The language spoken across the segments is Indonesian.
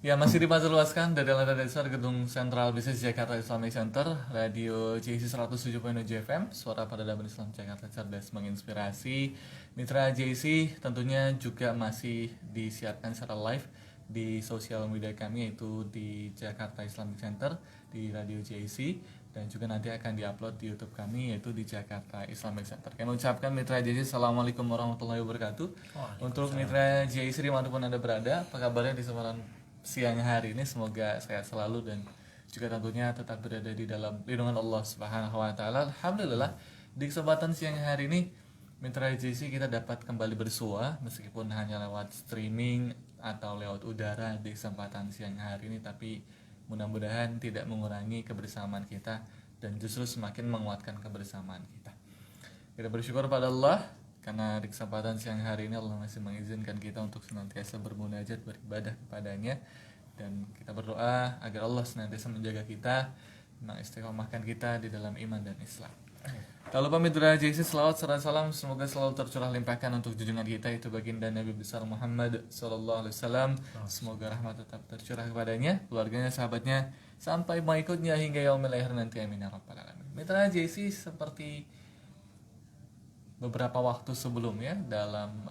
Ya, masih dipancarluaskan dari lantai dasar Gedung Sentral Bisnis Jakarta Islamic Center, Radio JC 107.7 FM, Suara Peradaban Islam Jakarta Cerdas Menginspirasi. Mitra JC tentunya juga masih disiarkan secara live di sosial media kami, yaitu di Jakarta Islamic Center, di Radio JC, dan juga nanti akan diupload di YouTube kami, yaitu di Jakarta Islamic Center. Kami ucapkan Mitra JC, Assalamualaikum warahmatullahi wabarakatuh. Untuk Mitra JC dimanapun Anda berada, apa kabarnya di kesempatan siang hari ini? Semoga sehat selalu dan juga tentunya tetap berada di dalam lindungan Allah Subhanahu wa taala. Alhamdulillah, di kesempatan siang hari ini Mitra JC kita dapat kembali bersua meskipun hanya lewat streaming atau lewat udara di kesempatan siang hari ini, tapi mudah-mudahan tidak mengurangi kebersamaan kita dan justru semakin menguatkan kebersamaan kita. Kita bersyukur pada Allah karena di kesempatan siang hari ini Allah masih mengizinkan kita untuk senantiasa bermunajat, beribadah kepadanya, dan kita berdoa agar Allah senantiasa menjaga kita, mengistiqomahkan kita di dalam iman dan Islam. Tak lupa Mitra JC, selawat serta salam semoga selalu tercurah limpahkan untuk junjungan kita, itu baginda Nabi besar Muhammad sallallahu alaihi wasallam. Semoga rahmat tetap tercurah kepadanya, keluarganya, sahabatnya, sampai mengikutnya hingga yaumil akhir nanti, amin ya rabbal alamin. Mitra JC, seperti beberapa waktu sebelumnya dalam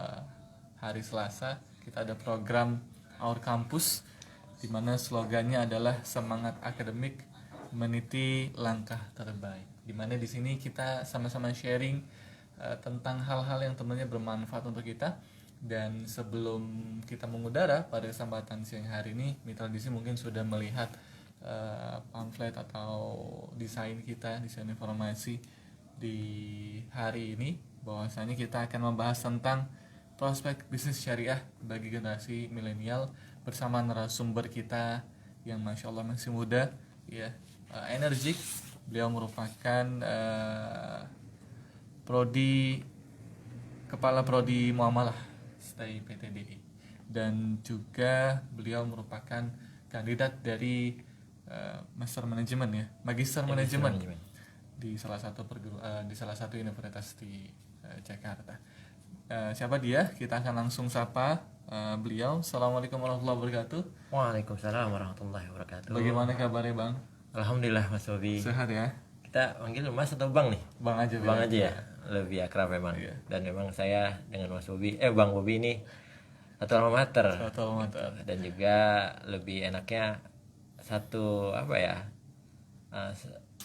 hari Selasa kita ada program Our Campus, di mana slogannya adalah semangat akademik meniti langkah terbaik, di mana di sini kita sama-sama sharing tentang hal-hal yang tentunya bermanfaat untuk kita. Dan sebelum kita mengudara pada kesempatan siang hari ini, Mitra di sini mungkin sudah melihat pamflet atau desain kita, desain informasi di hari ini, bahwasanya kita akan membahas tentang prospek bisnis syariah bagi generasi milenial bersama narasumber kita yang masya Allah masih muda, ya, energik. Beliau merupakan kepala prodi muamalah stay PTDI, dan juga beliau merupakan kandidat dari magister manajemen di salah satu universitas di Jakarta. Siapa dia? Kita akan langsung sapa beliau. Assalamualaikum warahmatullahi wabarakatuh. Waalaikumsalam warahmatullahi wabarakatuh. Bagaimana kabarnya Bang? Alhamdulillah Mas Bobi. Sehat ya? Kita panggil Mas atau Bang nih? Bang aja. Bang aja ya. Lebih akrab memang. Iya. Dan memang saya dengan Mas Bobi, Bang Bobi ini satu alma mater. Dan juga lebih enaknya satu apa ya?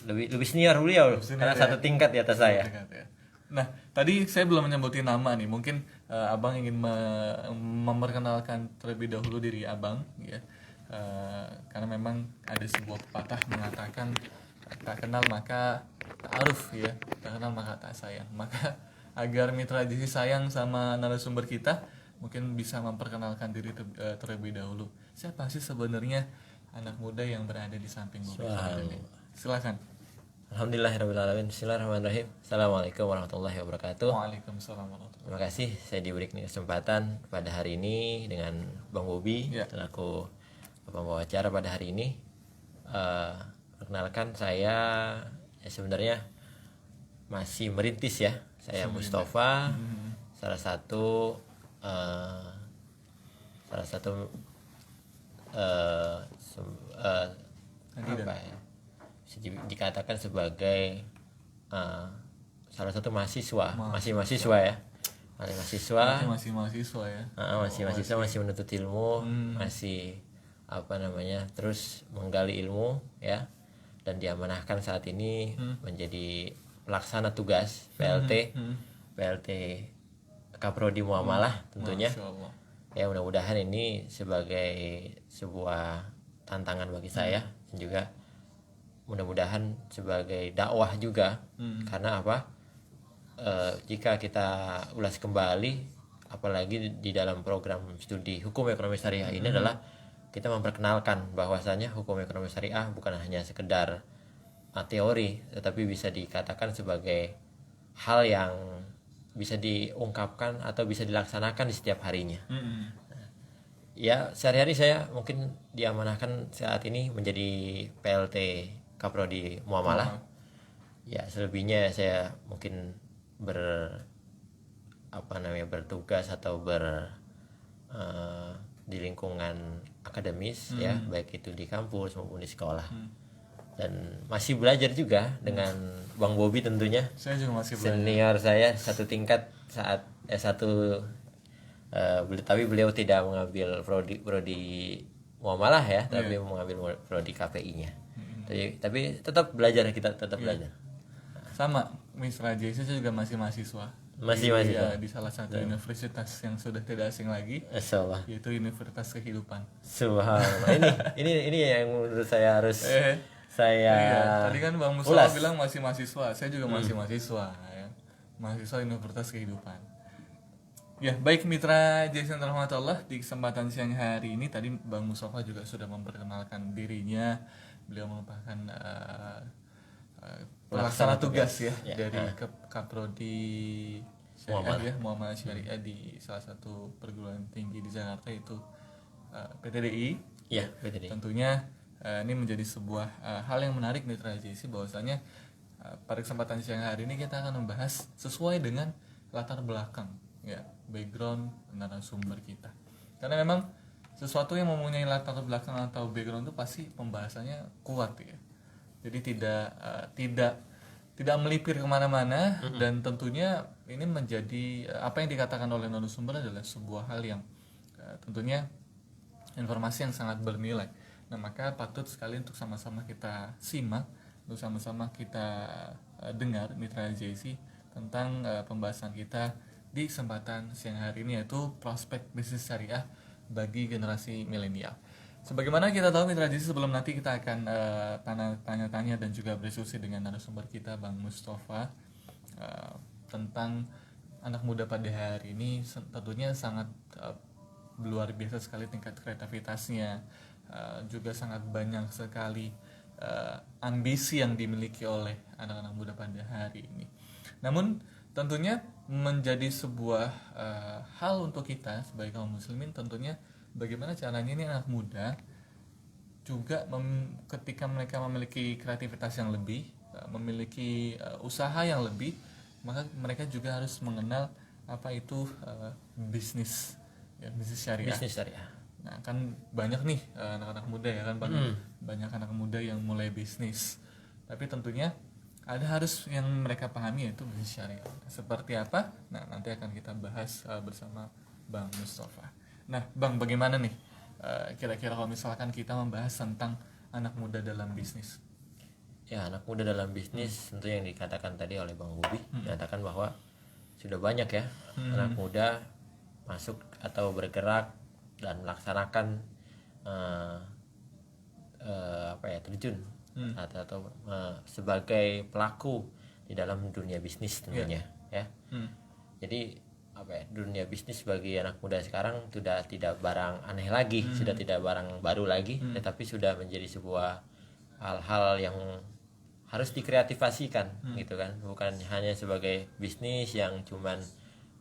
Lebih senior beliau karena ya? Satu tingkat di atas saya. Ya. Nah, tadi saya belum menyebutin nama nih. Mungkin Abang ingin memperkenalkan terlebih dahulu diri Abang, ya. Karena memang ada sebuah pepatah mengatakan tak kenal maka ta'aruf, ya. Tak kenal maka tak sayang. Maka agar Mitra JC sayang sama narasumber kita, mungkin bisa memperkenalkan diri terlebih dahulu. Siapa sih sebenarnya anak muda yang berada di samping Bapak ini? Silakan. Alhamdulillahirrahmanirrahim. Bismillahirrahmanirrahim. Assalamualaikum warahmatullahi wabarakatuh. Waalaikumsalam warahmatullahi wabarakatuh. Terima kasih saya diberi kesempatan pada hari ini dengan Bang Bobi, ya. Dan aku pembawa acara pada hari ini. Perkenalkan saya sebenarnya masih merintis ya. Saya Mustafa, salah satu apa ya? Dikatakan sebagai salah satu mahasiswa. Masih mahasiswa ya. Masih mahasiswa ya. Masih mahasiswa, masih menuntut ilmu, masih terus menggali ilmu ya, dan diamanahkan saat ini menjadi pelaksana tugas PLT Kaprodi Muamalah tentunya. Ya, mudah-mudahan ini sebagai sebuah tantangan bagi saya, dan juga mudah-mudahan sebagai dakwah juga. Karena jika kita ulas kembali, apalagi di dalam program studi hukum ekonomi syariah ini adalah kita memperkenalkan bahwasanya hukum ekonomi syariah bukan hanya sekedar teori, tetapi bisa dikatakan sebagai hal yang bisa diungkapkan atau bisa dilaksanakan di setiap harinya. Ya, sehari-hari saya mungkin diamanahkan saat ini menjadi PLT Kaprodi Muamalah. Ya, selebihnya saya mungkin bertugas atau di lingkungan akademis ya, baik itu di kampus maupun di sekolah. Dan masih belajar juga dengan Bang Bobby tentunya. Saya juga masih belajar. Senior saya satu tingkat saat S1, tapi beliau tidak mengambil prodi muamalah ya, tapi mengambil prodi KPI-nya. Tapi tetap belajar, kita tetap belajar. Sama, Mitra JC saya juga masih mahasiswa. Masih di salah satu universitas yang sudah tidak asing lagi, yaitu Universitas Kehidupan. Subhanallah. Ini yang menurut saya harus tadi kan Bang Mustafa bilang masih mahasiswa, saya juga masih mahasiswa ya. Mahasiswa Universitas Kehidupan. Ya, baik Mitra JC yang terhormat Allah, di kesempatan siang hari ini tadi Bang Mustafa juga sudah memperkenalkan dirinya. Beliau merupakan pelaksana tugas ya dari Kaprodi Syariah Muamalah Syariah di salah satu perguruan tinggi di Jakarta, itu PTDI. Ya, PTDI. Tentunya ini menjadi sebuah hal yang menarik Mitra JC, bahwasanya pada kesempatan siang hari ini kita akan membahas sesuai dengan latar belakang ya, background narasumber kita. Karena memang sesuatu yang mempunyai latar belakang atau background itu pasti pembahasannya kuat ya. Jadi tidak melipir kemana-mana, dan tentunya ini menjadi apa yang dikatakan oleh narasumber adalah sebuah hal yang tentunya informasi yang sangat bernilai. Nah, maka patut sekali untuk sama-sama kita simak, untuk sama-sama kita dengar Mitra JC tentang pembahasan kita di kesempatan siang hari ini, yaitu prospek bisnis syariah bagi generasi milenial. Sebagaimana kita tahu Mitra JC, sebelum nanti kita akan tanya-tanya dan juga berdiskusi dengan narasumber kita Bang Mustafa tentang anak muda pada hari ini, tentunya sangat luar biasa sekali tingkat kreativitasnya, juga sangat banyak sekali ambisi yang dimiliki oleh anak-anak muda pada hari ini. Namun tentunya menjadi sebuah hal untuk kita sebagai kaum muslimin, tentunya bagaimana caranya ini anak muda juga ketika mereka memiliki kreativitas yang lebih, memiliki usaha yang lebih, maka mereka juga harus mengenal apa itu bisnis syariah. Bisnis syariah. Nah, kan banyak nih anak-anak muda ya kan, banyak anak muda yang mulai bisnis. Tapi tentunya ada harus yang mereka pahami, yaitu bisnis syariah. Seperti apa? Nah, nanti akan kita bahas bersama Bang Mustafa. Nah, Bang, bagaimana nih kira-kira kalau misalkan kita membahas tentang anak muda dalam bisnis? Ya, anak muda dalam bisnis tentu yang dikatakan tadi oleh Bang Bobi, dikatakan bahwa sudah banyak ya anak muda masuk atau bergerak dan melaksanakan terjun atau sebagai pelaku di dalam dunia bisnis tentunya ya. Jadi dunia bisnis bagi anak muda sekarang sudah tidak barang aneh lagi, sudah tidak barang baru lagi, tetapi sudah menjadi sebuah hal-hal yang harus dikreativasikan gitu kan, bukan hanya sebagai bisnis yang cuman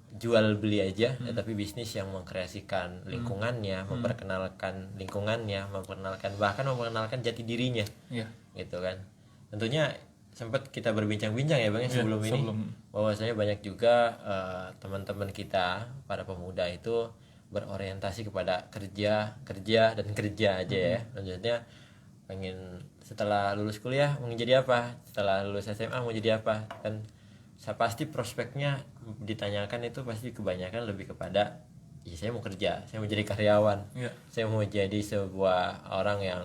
jual beli aja, tetapi bisnis yang mengkreasikan lingkungannya, memperkenalkan lingkungannya, memperkenalkan jati dirinya, gitu kan. Tentunya sempat kita berbincang-bincang ya Bang sebelum ini, bahwasanya banyak juga teman-teman kita para pemuda itu berorientasi kepada kerja aja ya. Lanjutnya pengen setelah lulus kuliah mau jadi apa, setelah lulus SMA mau jadi apa, kan pasti prospeknya ditanyakan itu pasti kebanyakan lebih kepada saya mau kerja, saya mau jadi karyawan, saya mau jadi sebuah orang yang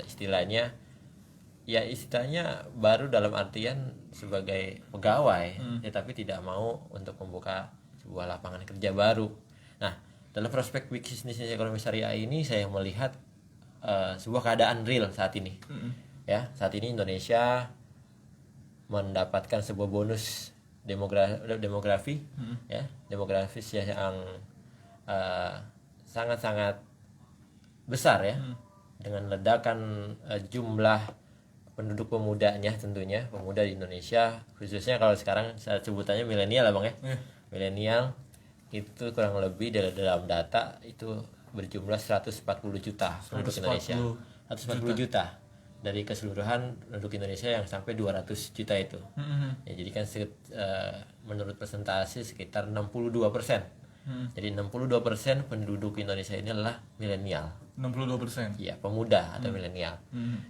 istilahnya baru dalam artian sebagai pegawai, tetapi tidak mau untuk membuka sebuah lapangan kerja baru. Nah, dalam prospek bisnis ekonomi syariah ini saya melihat sebuah keadaan real saat ini. Ya, saat ini Indonesia mendapatkan sebuah bonus demografis yang sangat-sangat besar ya, dengan ledakan jumlah penduduk pemudanya, tentunya pemuda di Indonesia, khususnya kalau sekarang sebutannya milenial lah Bang ya. Milenial itu kurang lebih dalam data itu berjumlah 140 juta penduduk Indonesia. 140 juta dari keseluruhan penduduk Indonesia yang sampai 200 juta itu. Ya, jadi kan menurut presentasi sekitar 62% Jadi 62% penduduk Indonesia ini adalah milenial. 62%. Iya, pemuda atau milenial.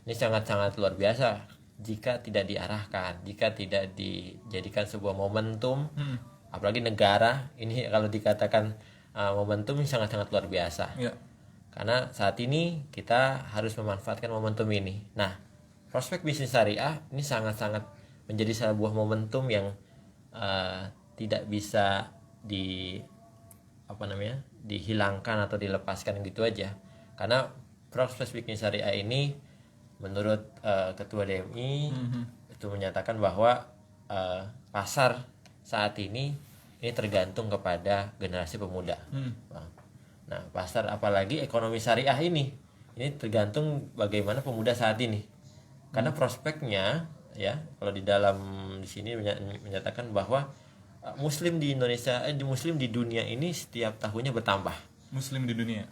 Ini sangat-sangat luar biasa jika tidak diarahkan, jika tidak dijadikan sebuah momentum. Apalagi negara ini kalau dikatakan momentum ini sangat-sangat luar biasa. Iya. Karena saat ini kita harus memanfaatkan momentum ini. Nah, prospek bisnis syariah ini sangat-sangat menjadi sebuah momentum yang tidak bisa dihilangkan atau dilepaskan gitu aja. Karena prospek bisnis syariah ini menurut Ketua DMI itu menyatakan bahwa pasar saat ini tergantung kepada generasi pemuda. Nah, pasar apalagi ekonomi syariah ini tergantung bagaimana pemuda saat ini. Karena prospeknya ya, kalau di sini menyatakan bahwa muslim di Indonesia, muslim di dunia ini setiap tahunnya bertambah. Muslim di dunia.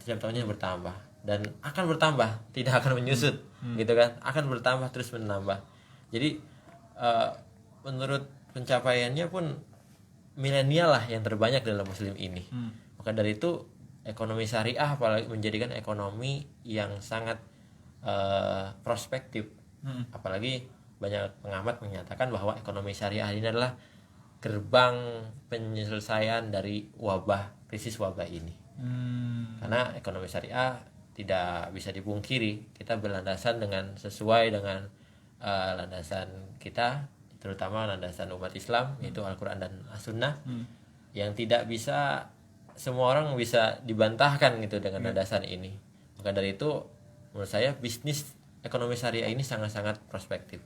Setiap tahunnya bertambah dan akan bertambah, tidak akan menyusut, gitu kan? Akan bertambah terus menambah. Jadi menurut pencapaiannya pun milenial lah yang terbanyak dalam muslim ini. Maka dari itu ekonomi syariah apalagi menjadikan ekonomi yang sangat prospektif. Apalagi banyak pengamat menyatakan bahwa ekonomi syariah ini adalah gerbang penyelesaian dari krisis wabah ini. Karena ekonomi syariah tidak bisa dipungkiri, kita berlandasan sesuai dengan landasan kita, terutama landasan umat Islam, yaitu Al-Quran dan As-Sunnah, yang tidak bisa semua orang bisa dibantahkan gitu dengan landasan ini. Maka dari itu menurut saya bisnis ekonomi syariah ini sangat-sangat prospektif.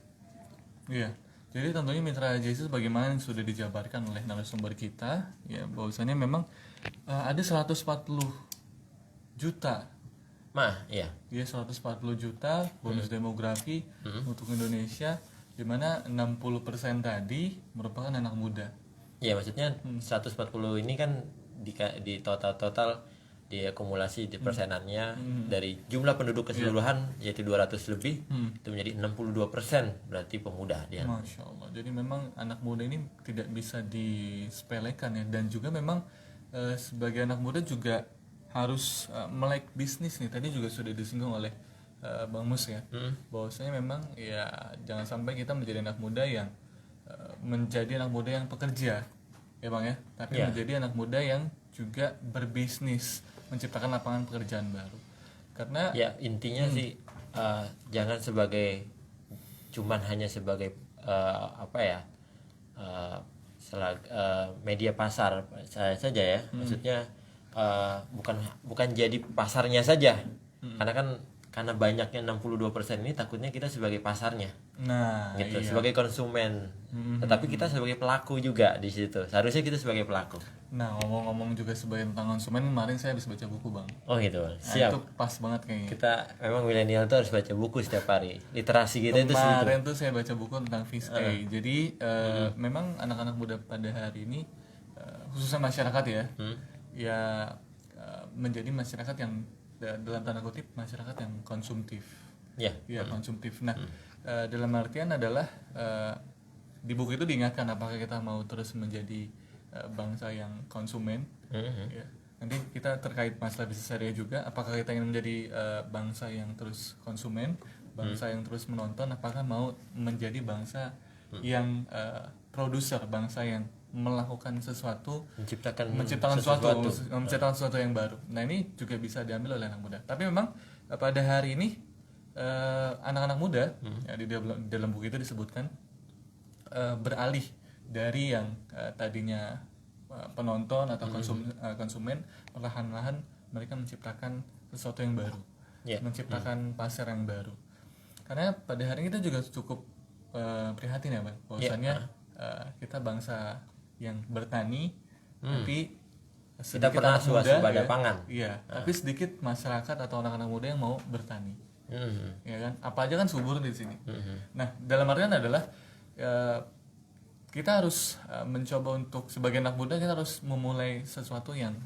Iya. Jadi tentunya mitra JC bagaimana yang sudah dijabarkan oleh narasumber kita, ya bahwasanya memang ada 140 juta. Iya. Iya, 140 juta bonus demografi untuk Indonesia, di mana 60% tadi merupakan anak muda. Iya, maksudnya 140 ini kan di total diakumulasi di persenannya dari jumlah penduduk keseluruhan yaitu 200 lebih, itu menjadi 62% berarti pemuda dia. Masya Allah. Jadi memang anak muda ini tidak bisa disepelekan ya, dan juga memang sebagai anak muda juga harus melek bisnis nih. Tadi juga sudah disinggung oleh Bang Mus ya, bahwasanya memang ya jangan sampai kita menjadi anak muda yang menjadi anak muda yang pekerja ya Bang ya, tapi menjadi anak muda yang juga berbisnis, menciptakan lapangan pekerjaan baru. Karena ya intinya sih jangan hanya sebagai media pasar saja ya. Maksudnya bukan jadi pasarnya saja. Karena banyaknya 62% ini takutnya kita sebagai pasarnya. Nah, gitu, iya. Sebagai konsumen. Tetapi kita sebagai pelaku juga di situ. Seharusnya kita sebagai pelaku. Nah, ngomong-ngomong juga sebagai tentang konsumen, kemarin saya habis baca buku, Bang. Oh gitu. Nah, Siap. itu pas banget kayaknya. Kita memang milenial tuh harus baca buku setiap hari. Literasi kita itu segitu. Kemarin tuh saya baca buku tentang Fish Eye. Jadi memang anak-anak muda pada hari ini khususnya masyarakat ya, menjadi masyarakat yang dalam tanda kutip masyarakat yang konsumtif. Ya, konsumtif. Nah, dalam artian adalah di buku itu diingatkan apakah kita mau terus menjadi bangsa yang konsumen. Ya. Nanti kita terkait masalah bisnis syariah juga, apakah kita ingin menjadi bangsa yang terus konsumen, bangsa yang terus menonton, apakah mau menjadi bangsa yang produser, bangsa yang melakukan sesuatu, menciptakan sesuatu yang baru. Nah, ini juga bisa diambil oleh anak muda. Tapi memang pada hari ini anak-anak muda ya, di dalam buku itu disebutkan beralih dari yang tadinya penonton atau konsumen, perlahan-lahan mereka menciptakan sesuatu yang baru, menciptakan pasar yang baru. Karena pada hari ini kita juga cukup prihatin ya Bang, bahwasannya kita bangsa yang bertani, tapi kita pernah swasembada pangan. Iya, tapi sedikit masyarakat atau anak-anak muda yang mau bertani. Ya kan? Apa aja kan subur di sini. Nah, dalam artian adalah kita harus mencoba untuk sebagai anak muda kita harus memulai sesuatu yang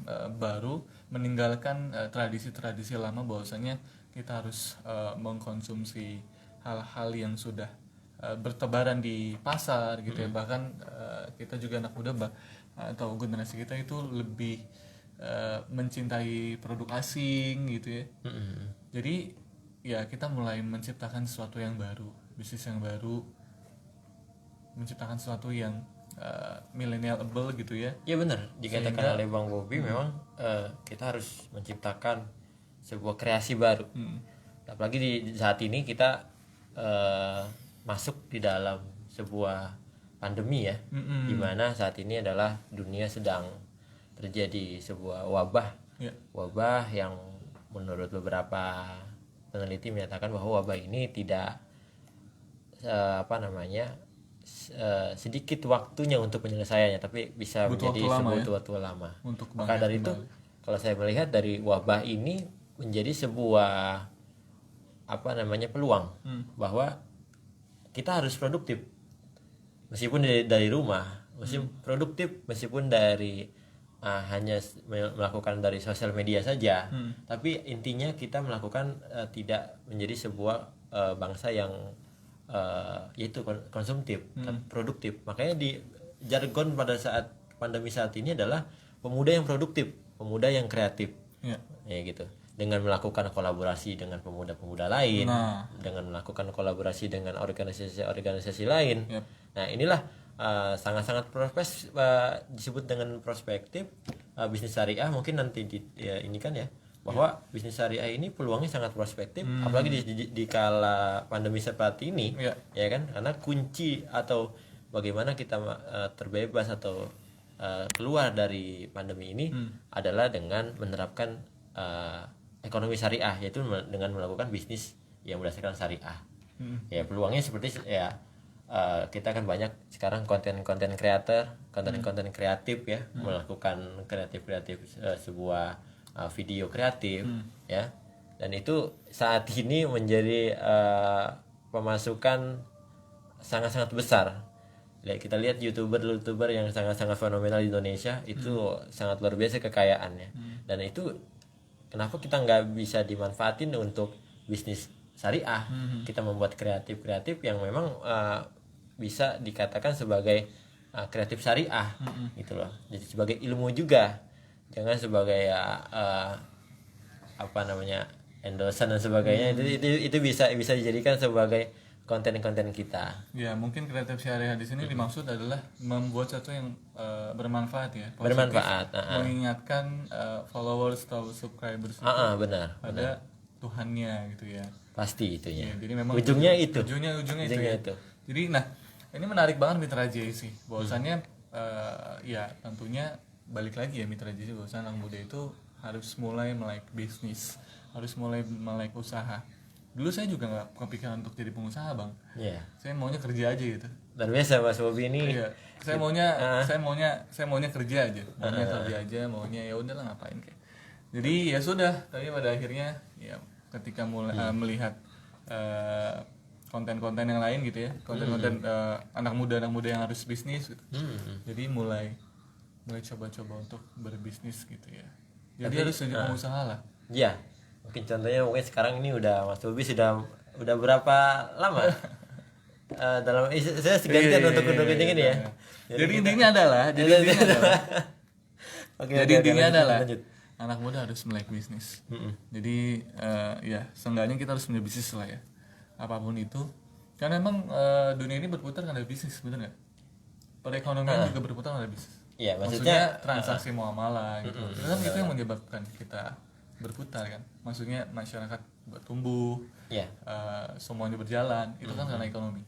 baru, meninggalkan tradisi-tradisi lama bahwasanya kita harus mengkonsumsi hal-hal yang sudah bertebaran di pasar gitu ya. Bahkan kita juga anak muda atau generasi kita itu lebih mencintai produk asing gitu ya. Jadi ya kita mulai menciptakan sesuatu yang baru, bisnis yang baru, menciptakan sesuatu yang millennialable gitu ya. Ya benar, dikatakan oleh Bang Bobi memang kita harus menciptakan sebuah kreasi baru. Apalagi di saat ini kita masuk di dalam sebuah pandemi ya, di mana saat ini adalah dunia sedang terjadi sebuah wabah yang menurut beberapa peneliti menyatakan bahwa wabah ini tidak sedikit waktunya untuk penyelesaiannya, tapi bisa menjadi sebuah waktu lama. Maka dari itu, kalau saya melihat dari wabah ini menjadi sebuah peluang bahwa kita harus produktif meskipun dari rumah, meskipun produktif meskipun dari hanya melakukan dari sosial media saja, tapi intinya kita melakukan tidak menjadi sebuah bangsa yang yaitu konsumtif, produktif. Makanya di jargon pada saat pandemi saat ini adalah pemuda yang produktif, pemuda yang kreatif, ya gitu. Dengan melakukan kolaborasi dengan pemuda-pemuda lain, dengan melakukan kolaborasi dengan organisasi-organisasi lain. Nah inilah sangat-sangat disebut dengan perspektif bisnis syariah. Mungkin nanti ini kan ya bahwa bisnis syariah ini peluangnya sangat prospektif, apalagi di kala pandemi seperti ini, ya kan, karena kunci atau bagaimana kita terbebas atau keluar dari pandemi ini adalah dengan menerapkan ekonomi syariah, yaitu dengan melakukan bisnis yang berdasarkan syariah. Ya peluangnya seperti ya kita kan banyak sekarang konten kreator, konten kreatif ya, melakukan kreatif sebuah video kreatif ya, dan itu saat ini menjadi pemasukan sangat-sangat besar. Kita lihat youtuber yang sangat-sangat fenomenal di Indonesia itu sangat luar biasa kekayaannya, dan itu kenapa kita nggak bisa dimanfaatin untuk bisnis syariah? Kita membuat kreatif yang memang bisa dikatakan sebagai kreatif syariah gitu loh. Jadi sebagai ilmu juga, jangan sebagai endorsan dan sebagainya. Itu bisa dijadikan sebagai konten-konten kita. Ya mungkin kreatif syariah di sini dimaksud adalah membuat sesuatu yang bermanfaat ya, positif, bermanfaat, mengingatkan followers atau subscribers benar pada Tuhannya gitu ya. Pasti itunya. Ya, jadi memang ujungnya itu. Ujungnya itu. Jadi ini menarik banget Mitra JC. Bahwasannya ya tentunya balik lagi ya Mitra JC, bahwasan anak muda itu harus mulai melek bisnis, harus mulai melek usaha. Dulu saya juga nggak kepikiran untuk jadi pengusaha bang. Saya maunya kerja aja gitu. Dan biasa Mas Bobi ini. Iya. Saya maunya kerja aja. Maunya ya udahlah ngapain kayak. Jadi ya sudah. Tapi pada akhirnya ya ketika mulai melihat konten-konten yang lain gitu ya, konten-konten anak muda yang harus bisnis gitu. Jadi mulai coba-coba untuk berbisnis gitu ya. Jadi harus jadi pengusaha lah. Iya. Mungkin contohnya sekarang ini udah Mas Bobi sudah berapa lama dalam saya segantian untuk ini ya. Jadi intinya adalah anak muda harus melek bisnis. Jadi ya seenggaknya kita harus punya bisnis lah ya, apapun itu, karena emang dunia ini berputar karena bisnis, bener nggak? Perekonomian juga berputar karena bisnis. Iya, maksudnya transaksi muamalah gitu. Kan itu yang menyebabkan kita berputar kan, maksudnya masyarakat bertumbuh, semuanya berjalan, itu kan karena ekonomi.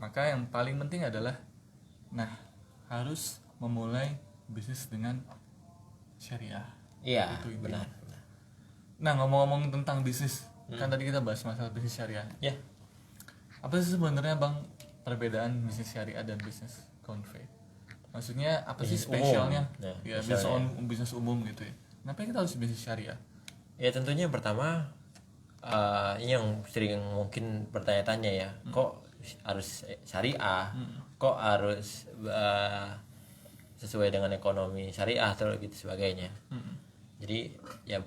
Maka yang paling penting adalah harus memulai bisnis dengan syariah. Iya, benar. Nah, ngomong-ngomong tentang bisnis, kan tadi kita bahas masalah bisnis syariah. Ya. Apa sih sebenarnya Bang perbedaan bisnis syariah dan bisnis konve? Maksudnya apa sih spesialnya? Ya, bisnis umum gitu ya. Kenapa kita harus bisnis syariah? Ya tentunya yang pertama ini yang sering mungkin bertanya-tanya ya, kok harus syariah, kok harus sesuai dengan ekonomi syariah atau gitu sebagainya. Jadi ya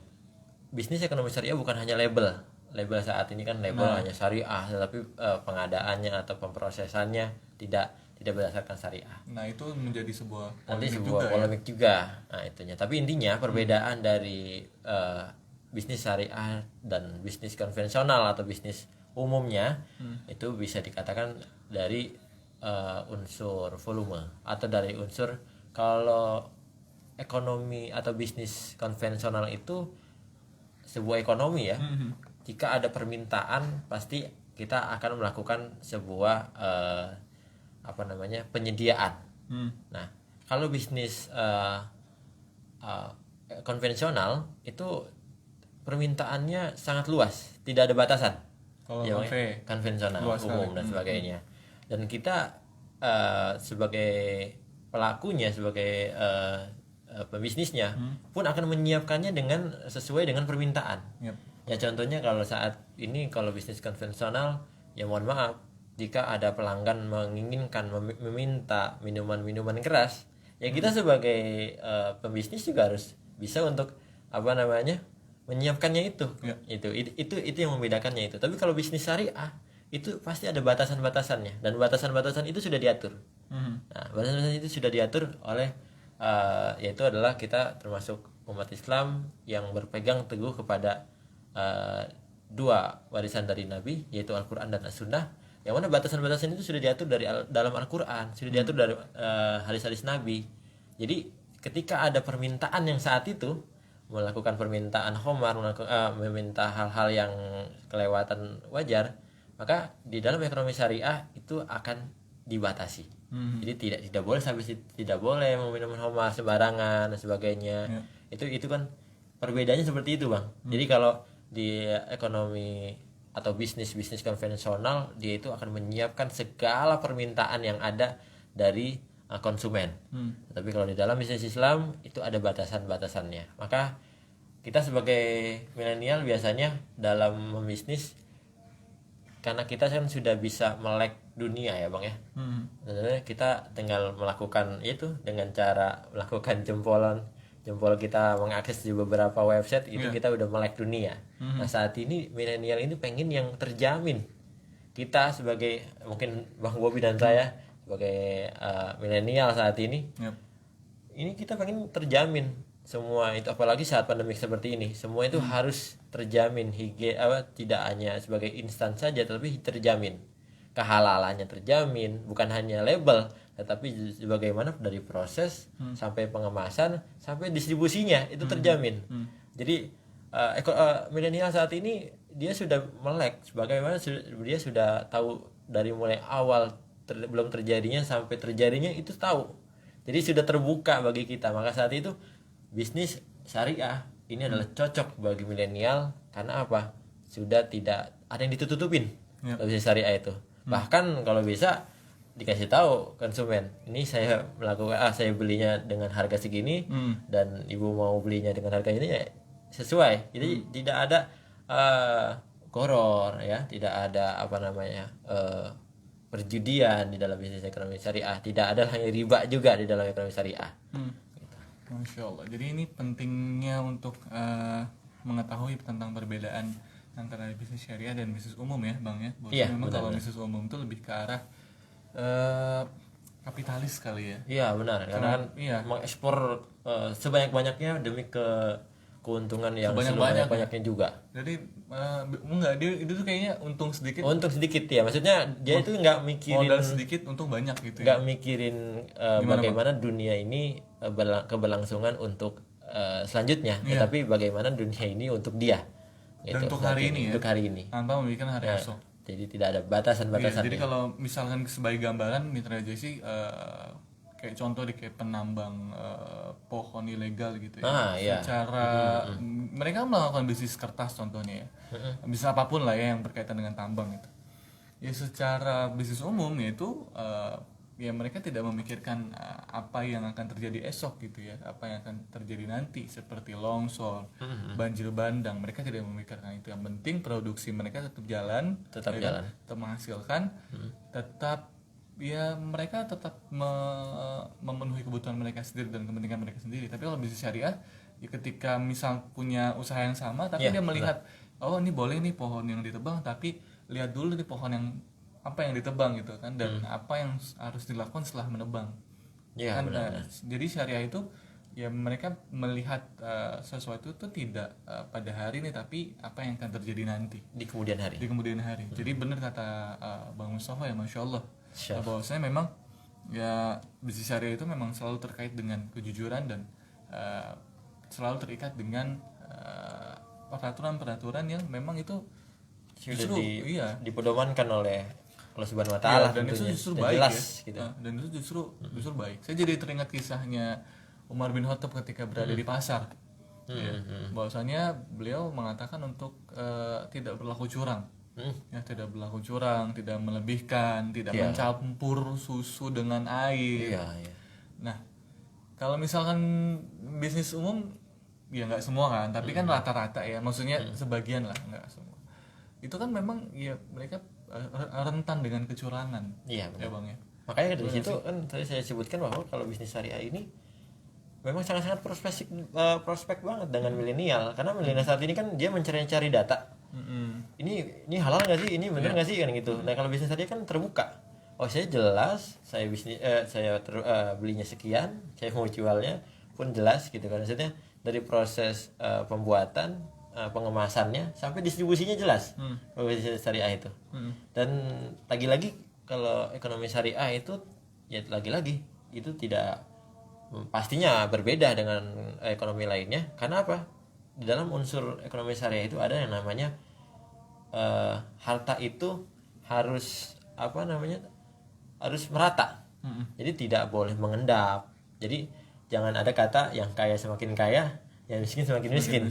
bisnis ekonomi syariah bukan hanya label saat ini kan label hanya syariah, tetapi pengadaannya atau pemprosesannya tidak tidak berdasarkan syariah. Nah itu menjadi sebuah Nanti polemik sebuah juga polemik juga. Nah itunya. Tapi intinya perbedaan dari bisnis syariah dan bisnis konvensional atau bisnis umumnya itu bisa dikatakan dari unsur volume atau dari unsur, kalau ekonomi atau bisnis konvensional itu sebuah ekonomi ya. Jika ada permintaan pasti kita akan melakukan sebuah penyediaan. Nah, kalau bisnis konvensional itu permintaannya sangat luas, tidak ada batasan. kalau Ya, konvensional, luas umum sekali. dan sebagainya. Dan kita sebagai pelakunya, sebagai pebisnisnya pun akan menyiapkannya dengan sesuai dengan permintaan. Yep. Ya contohnya kalau saat ini kalau bisnis konvensional, ya mohon maaf jika ada pelanggan menginginkan meminta minuman-minuman keras, ya kita sebagai pembisnis juga harus bisa untuk menyiapkannya itu. Ya. Itu yang membedakannya itu. Tapi kalau bisnis syariah itu pasti ada batasan-batasannya, dan batasan-batasan itu sudah diatur. Nah, batasan-batasan itu sudah diatur oleh yaitu adalah kita termasuk umat Islam yang berpegang teguh kepada dua warisan dari Nabi, yaitu Al-Quran dan As-Sunnah, yang mana batasan-batasan itu sudah diatur dari dalam Al-Quran, sudah diatur dari hadis-hadis Nabi. Jadi ketika ada permintaan yang saat itu melakukan permintaan khamar, meminta hal-hal yang kelewatan wajar, maka di dalam ekonomi syariah itu akan dibatasi. Jadi tidak boleh tidak boleh meminum khamar sembarangan dan sebagainya. Itu kan perbedaannya seperti itu, Bang. Jadi kalau di ekonomi atau bisnis konvensional, dia itu akan menyiapkan segala permintaan yang ada dari konsumen. Tapi kalau di dalam bisnis Islam itu ada batasan-batasannya. Maka kita sebagai milenial biasanya dalam membisnis, karena kita kan sudah bisa melek dunia ya, Bang ya. Sebenarnya kita tinggal melakukan itu dengan cara melakukan jempol kita mengakses di beberapa website itu, kita udah melek dunia. Nah saat ini milenial ini pengen yang terjamin. Kita sebagai mungkin Bang Bobi dan saya sebagai milenial saat ini, ini kita pengen terjamin semua itu, apalagi saat pandemik seperti ini, semua itu harus terjamin, tidak hanya sebagai instan saja, tapi terjamin kehalalannya, terjamin bukan hanya label, tetapi bagaimana dari proses sampai pengemasan sampai distribusinya itu terjamin. Jadi milenial saat ini dia sudah melek, bagaimana dia sudah tahu dari mulai awal belum terjadinya sampai terjadinya itu tahu. Jadi sudah terbuka bagi kita. Maka saat itu bisnis syariah ini adalah cocok bagi milenial, karena apa? Sudah tidak ada yang ditutupin bisnis syariah itu. Bahkan kalau bisa dikasih tahu konsumen, ini saya melakukan saya belinya dengan harga segini, dan ibu mau belinya dengan harga ini ya sesuai. Jadi tidak ada goror ya, tidak ada perjudian di dalam bisnis ekonomi syariah, tidak ada hanya riba juga di dalam ekonomi syariah. Masya Allah. Jadi ini pentingnya untuk mengetahui tentang perbedaan antara bisnis syariah dan bisnis umum ya, Bang ya. Iya, memang kalau bisnis umum itu lebih ke arah kapitalis kali ya. Iya benar, karena kan mengekspor sebanyak-banyaknya demi keuntungan yang sebanyak-banyaknya juga. Jadi enggak, dia itu tuh kayaknya untung sedikit ya, maksudnya dia itu nggak mikirin modal sedikit untung banyak gitu ya. Nggak mikirin bagaimana dunia ini keberlangsungan untuk selanjutnya, tetapi bagaimana dunia ini untuk dia gitu, dan untuk hari ini untuk hari ini tanpa memikirkan hari esok. Jadi tidak ada batasan-batasan. Jadi kalau misalkan sebagai gambaran Mitra Jesse, kayak contoh kayak penambang pohon ilegal gitu ya. Secara mereka melakukan bisnis kertas contohnya ya. Bisnis apapun lah ya yang berkaitan dengan tambang itu. Ya secara bisnis umum yaitu ya mereka tidak memikirkan apa yang akan terjadi esok gitu ya, apa yang akan terjadi nanti seperti longsor, banjir bandang, mereka tidak memikirkan itu. Yang penting produksi mereka tetap jalan, tetap menghasilkan, tetap ya mereka tetap memenuhi kebutuhan mereka sendiri dan kepentingan mereka sendiri. Tapi kalau bisnis syariah ya ketika misal punya usaha yang sama tapi dia melihat oh ini boleh nih pohon yang ditebang, tapi lihat dulu nih pohon yang apa yang ditebang gitu kan, dan apa yang harus dilakukan setelah menebang. Ya, Kan benar-benar. jadi syariah itu ya mereka melihat sesuatu itu tidak pada hari ini, tapi apa yang akan terjadi nanti Di kemudian hari. di kemudian hari. Jadi benar kata Bang Mustafa ya, masya Allah, Syah. bahwasanya memang ya bisnis syariah itu memang selalu terkait dengan kejujuran dan selalu terikat dengan peraturan-peraturan yang memang itu Sudah justru iya dipedomankan oleh Allah Subhanahu wa iya, taala dan itu tentunya. justru Dan baik jelas ya. gitu. Dan itu justru baik. Saya jadi teringat kisahnya Umar bin Khattab ketika berada di pasar. Ya, bahwasanya beliau mengatakan untuk tidak berlaku curang. Ya, tidak berlaku curang, tidak melebihkan, tidak mencampur susu dengan air. Iya, iya. Nah, kalau misalkan bisnis umum ya nggak semua kan, tapi kan rata-rata ya, maksudnya sebagian lah, nggak semua. Itu kan memang ya mereka rentan dengan kecurangan. Iya, benar. Ya Bang ya. Makanya dari situ kan tadi saya sebutkan bahwa kalau bisnis syariah ini memang sangat-sangat prospek banget dengan milenial, karena milenial saat ini kan dia mencari-cari data. Ini halal nggak sih, ini benar nggak sih kan gitu. Nah kalau bisnis syariah kan terbuka. Oh saya jelas, saya belinya sekian, saya mau jualnya pun jelas gitu kan. Maksudnya dari proses pembuatan, pengemasannya sampai distribusinya jelas. Bisnis syariah itu. Dan lagi-lagi kalau ekonomi syariah itu ya lagi-lagi itu tidak pastinya berbeda dengan ekonomi lainnya. Karena apa? Di dalam unsur ekonomi syariah itu ada yang namanya harta itu harus harus merata. Jadi tidak boleh mengendap. Jadi jangan ada kata yang kaya semakin kaya, yang miskin semakin miskin.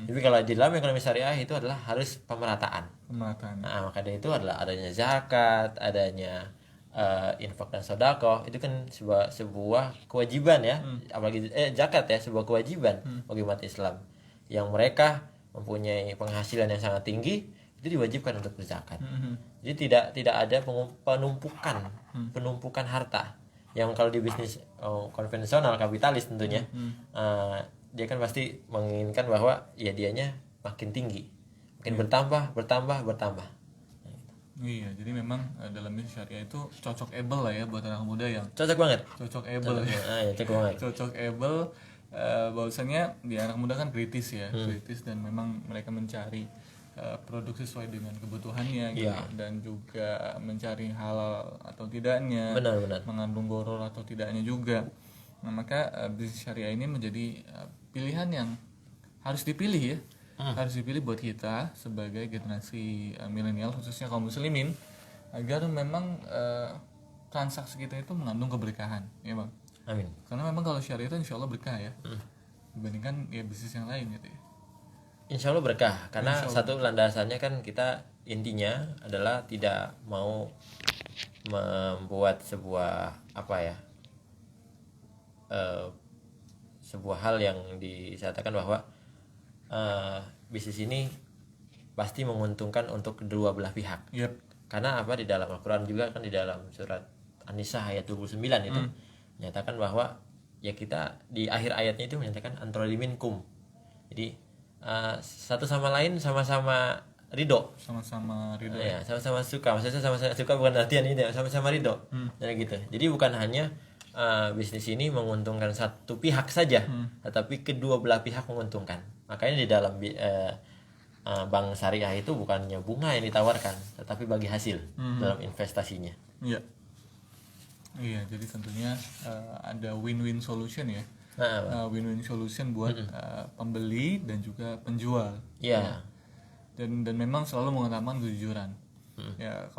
Tapi kalau di dalam ekonomi syariah itu adalah harus pemerataan. Nah, maka dari itu adalah adanya zakat, adanya infak dan sedekah, itu kan sebuah kewajiban ya. Apalagi zakat ya, sebuah kewajiban bagi umat Islam yang mereka mempunyai penghasilan yang sangat tinggi, itu diwajibkan untuk berzakat. Jadi tidak ada penumpukan harta. Yang kalau di bisnis konvensional kapitalis tentunya dia kan pasti menginginkan bahwa ya dianya makin tinggi, makin bertambah. Iya, jadi memang dalam bisnis syariah itu cocok-able lah ya buat anak muda yang cocok banget. Cocok-able ya. Ya, cocok banget. Cocok-able bahwasanya di anak muda kan kritis ya, kritis, dan memang mereka mencari produk sesuai dengan kebutuhannya gitu, dan juga mencari halal atau tidaknya, Benar. mengandung goror atau tidaknya juga. Nah, maka bisnis syariah ini menjadi pilihan yang harus dipilih ya. Harus dipilih buat kita sebagai generasi milenial, khususnya kaum muslimin, agar memang transaksi kita itu mengandung keberkahan ya Bang. Amin. Karena memang kalau syariah itu insya Allah berkah ya, dibandingkan ya bisnis yang lain gitu ya. Insya Allah berkah, karena satu landasannya kan kita intinya adalah tidak mau membuat sebuah sebuah hal yang disatakan bahwa bisnis ini pasti menguntungkan untuk kedua belah pihak. Karena apa, di dalam Al-Quran juga kan, di dalam surat An-Nisa ayat 29 itu menyatakan bahwa ya kita di akhir ayatnya itu menyatakan antroliminkum. Jadi satu sama lain sama-sama ridho. Sama-sama ridho. Ya, sama-sama suka. Maksudnya sama-sama suka bukan artian ini, sama-sama ridho. Dan gitu. Jadi bukan hanya bisnis ini menguntungkan satu pihak saja, tetapi kedua belah pihak menguntungkan. Makanya di dalam bank syariah itu bukannya bunga yang ditawarkan, tetapi bagi hasil dalam investasinya. Iya. Iya, jadi tentunya ada win-win solution ya. Win-win solution buat pembeli dan juga penjual. Iya. Dan memang selalu mengutamakan kejujuran. Ya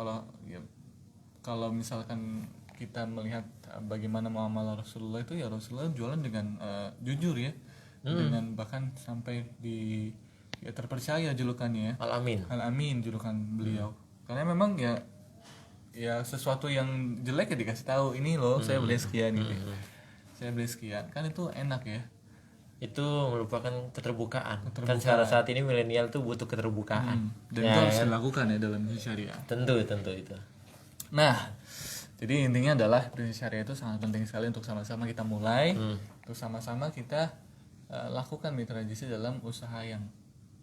kalau misalkan kita melihat bagaimana muamalah Rasulullah itu, ya Rasulullah jualan dengan jujur ya, dengan bahkan sampai terpercaya julukannya ya. Al-Amin julukan beliau. Karena memang ya sesuatu yang jelek ya dikasih tahu, ini loh saya beli sekian gitu. Saya beli sekian, kan itu enak ya. Itu merupakan keterbukaan. Kan saat ini milenial tuh butuh keterbukaan. Dan itu harus dilakukan ya dalam bisnis syariah. Tentu itu. Nah, jadi intinya adalah bisnis syariah itu sangat penting sekali untuk sama-sama kita mulai, untuk sama-sama kita lakukan mitra JC dalam usaha yang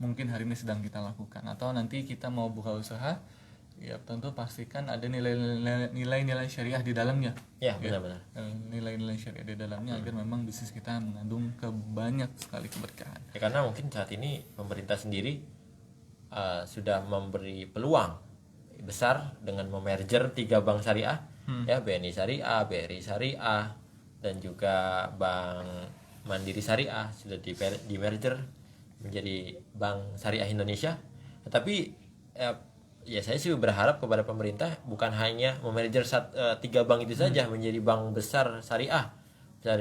mungkin hari ini sedang kita lakukan, atau nanti kita mau buka usaha Ya, tentu pastikan ada nilai-nilai syariah di dalamnya. Ya, benar-benar. Nilai-nilai syariah di dalamnya agar memang bisnis kita mengandung banyak sekali keberkahan. Ya, karena mungkin saat ini pemerintah sendiri sudah memberi peluang besar dengan memerger 3 bank syariah, ya BNI Syariah, BRI Syariah, dan juga Bank Mandiri Syariah sudah di merger menjadi Bank Syariah Indonesia. Tetapi ya saya sih berharap kepada pemerintah bukan hanya memerger 3 bank itu saja menjadi bank besar syariah,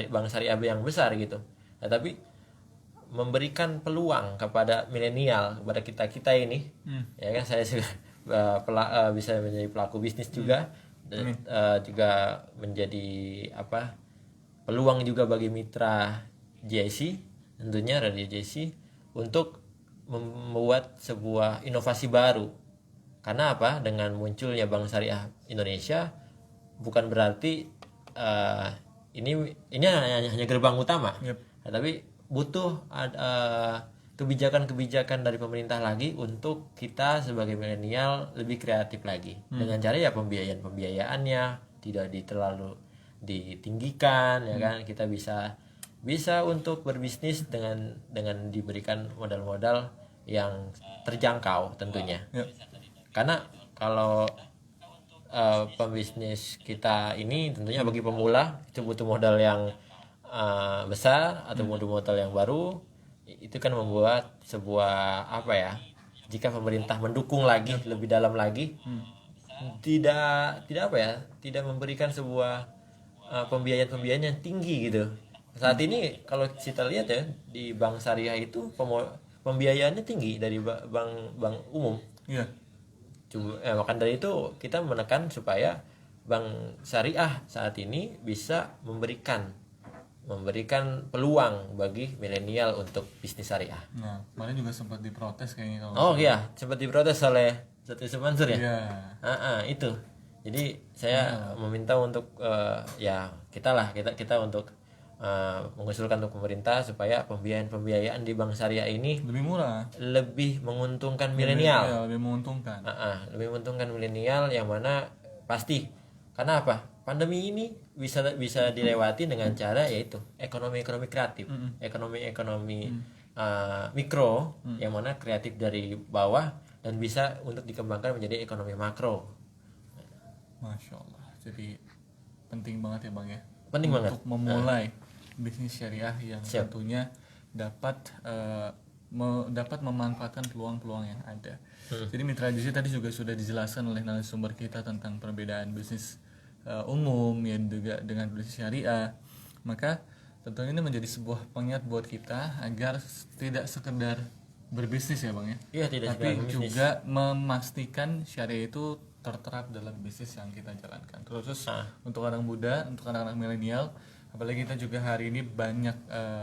bank syariah yang besar gitu. Tetapi memberikan peluang kepada milenial, kepada kita ini, ya kan, saya juga bisa menjadi pelaku bisnis juga, dan juga menjadi peluang juga bagi mitra JC, tentunya Radio JC, untuk membuat sebuah inovasi baru. Karena apa? Dengan munculnya Bank Syariah Indonesia bukan berarti ini hanya gerbang utama, tapi butuh kebijakan-kebijakan dari pemerintah lagi untuk kita sebagai milenial lebih kreatif lagi. Dengan cara ya pembiayaannya tidak terlalu ditinggikan, ya kan, kita bisa untuk berbisnis dengan diberikan modal-modal yang terjangkau tentunya. Karena kalau pembisnis kita ini tentunya bagi pemula itu butuh modal yang besar atau modal yang baru, itu kan membuat sebuah jika pemerintah mendukung lagi lebih dalam lagi, tidak memberikan sebuah pembiayaan yang tinggi gitu. Saat ini kalau kita lihat ya di bank syariah itu pembiayaannya tinggi dari bank umum. Maka dari itu kita menekan supaya bank syariah saat ini bisa memberikan peluang bagi milenial untuk bisnis syariah. Nah, kemarin juga sempat diprotes kayaknya sempat diprotes oleh Ustaz Yusuf Mansur ya. Itu. Jadi saya meminta untuk kita untuk mengusulkan untuk pemerintah supaya pembiayaan di bank syariah ini lebih murah, lebih menguntungkan milenial. Lebih menguntungkan. Lebih menguntungkan milenial, yang mana pasti karena apa? Pandemi ini bisa dilewati dengan cara yaitu ekonomi kreatif, ekonomi mikro, yang mana kreatif dari bawah dan bisa untuk dikembangkan menjadi ekonomi makro. Masya Allah. Jadi penting banget ya Bang ya. Penting untuk banget untuk memulai bisnis syariah yang tentunya dapat memanfaatkan peluang-peluang yang ada. Jadi mitra JC tadi juga sudah dijelaskan oleh narasumber kita tentang perbedaan bisnis umum yang juga dengan bisnis syariah. Maka tentunya ini menjadi sebuah pengingat buat kita agar tidak sekedar berbisnis ya Bang ya. Iya, tapi juga memastikan syariah itu terterap dalam bisnis yang kita jalankan. Terus untuk anak muda, untuk anak-anak milenial, apalagi kita juga hari ini banyak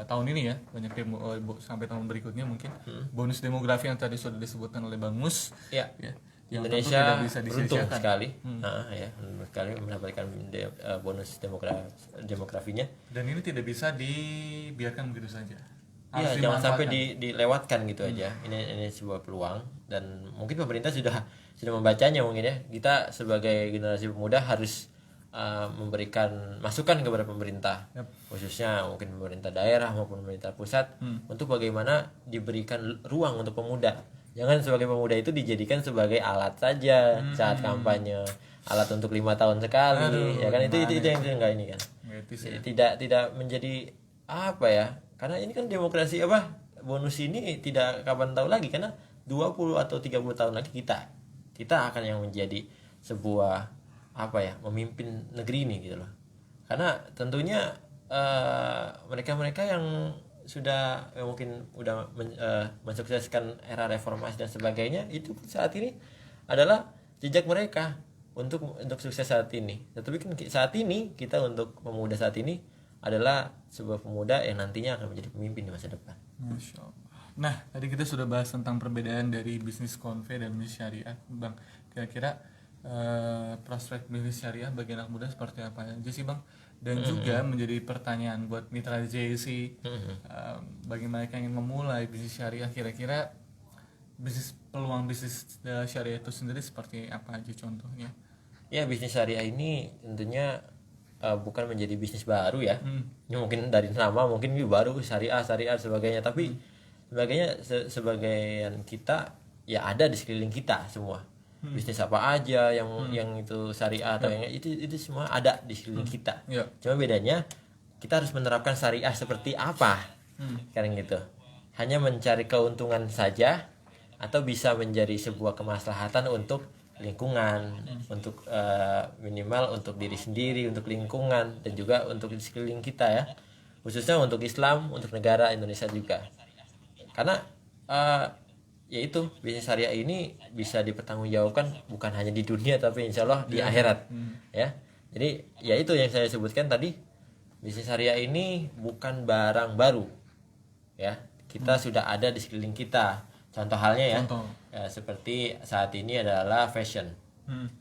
tahun ini ya, banyak sampai tahun berikutnya mungkin bonus demografi yang tadi sudah disebutkan oleh Bang Mus. Ya. Yang Indonesia tidak bisa beruntung sekali, sekali mendapatkan bonus demografinya. Dan ini tidak bisa dibiarkan begitu saja. Iya, jangan sampai dilewatkan gitu aja. Ini sebuah peluang, dan mungkin pemerintah sudah membacanya mungkin ya. Kita sebagai generasi pemuda harus memberikan masukan kepada pemerintah, khususnya mungkin pemerintah daerah maupun pemerintah pusat, untuk bagaimana diberikan ruang untuk pemuda. Jangan sebagai pemuda itu dijadikan sebagai alat saja saat kampanye, alat untuk 5 tahun sekali, ya kan, itu yang enggak ini kan. Tidak menjadi karena ini kan demokrasi bonus ini tidak kapan tahu lagi, karena 20 atau 30 tahun lagi kita akan yang menjadi sebuah memimpin negeri ini gitu loh. Karena tentunya mereka-mereka yang sudah mungkin udah mensukseskan era reformasi dan sebagainya, itu saat ini adalah jejak mereka untuk sukses saat ini. Tetapi kan saat ini kita untuk pemuda saat ini adalah sebuah pemuda yang nantinya akan menjadi pemimpin di masa depan. Masya Allah. Nah, tadi kita sudah bahas tentang perbedaan dari bisnis konve dan bisnis syariah, Bang. Kira-kira prospek bisnis syariah bagi anak muda seperti apa aja sih, Bang? Dan juga menjadi pertanyaan buat mitra JC, bagi mereka yang ingin memulai bisnis syariah, kira-kira peluang bisnis syariah itu sendiri seperti apa aja contohnya? Ya, bisnis syariah ini tentunya bukan menjadi bisnis baru ya. Ini mungkin dari nama mungkin ini baru syariah sebagainya, tapi sebagian kita ya ada di sekeliling kita semua. Bisnis apa aja yang itu syariah atau yang itu semua ada di sekeliling kita. Cuma bedanya kita harus menerapkan syariah seperti apa. Kan gitu. Hanya mencari keuntungan saja atau bisa menjadi sebuah kemaslahatan untuk lingkungan, untuk minimal untuk diri sendiri, untuk lingkungan, dan juga untuk di sekeliling kita ya, khususnya untuk Islam, untuk negara Indonesia juga. Karena yaitu bisnis syariah ini bisa dipertanggungjawabkan bukan hanya di dunia tapi insya Allah di akhirat ya. Jadi ya itu yang saya sebutkan tadi, bisnis syariah ini bukan barang baru ya, kita sudah ada di sekeliling kita. Contoh halnya ya, seperti saat ini adalah fashion.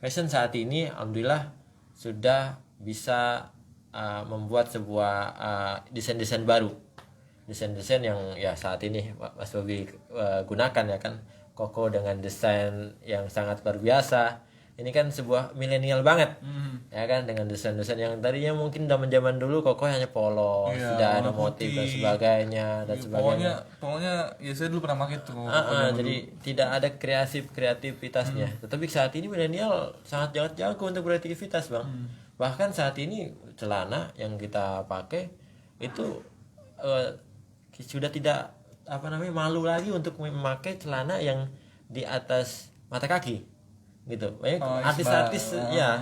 Fashion saat ini alhamdulillah sudah bisa membuat sebuah desain-desain baru, desain-desain yang ya saat ini Mas Bobi gunakan ya kan, Koko dengan desain yang sangat luar biasa. Ini kan sebuah milenial banget ya kan, dengan desain-desain yang tadinya mungkin zaman dulu Koko hanya polos, tidak ada motif dan sebagainya dan sebagainya. Pokoknya ya saya dulu pernah pakai itu. Jadi tidak ada kreativitasnya. Tetapi saat ini milenial sangat jago untuk beraktivitas, Bang. Bahkan saat ini celana yang kita pakai itu sudah tidak malu lagi untuk memakai celana yang di atas mata kaki gitu. Banyak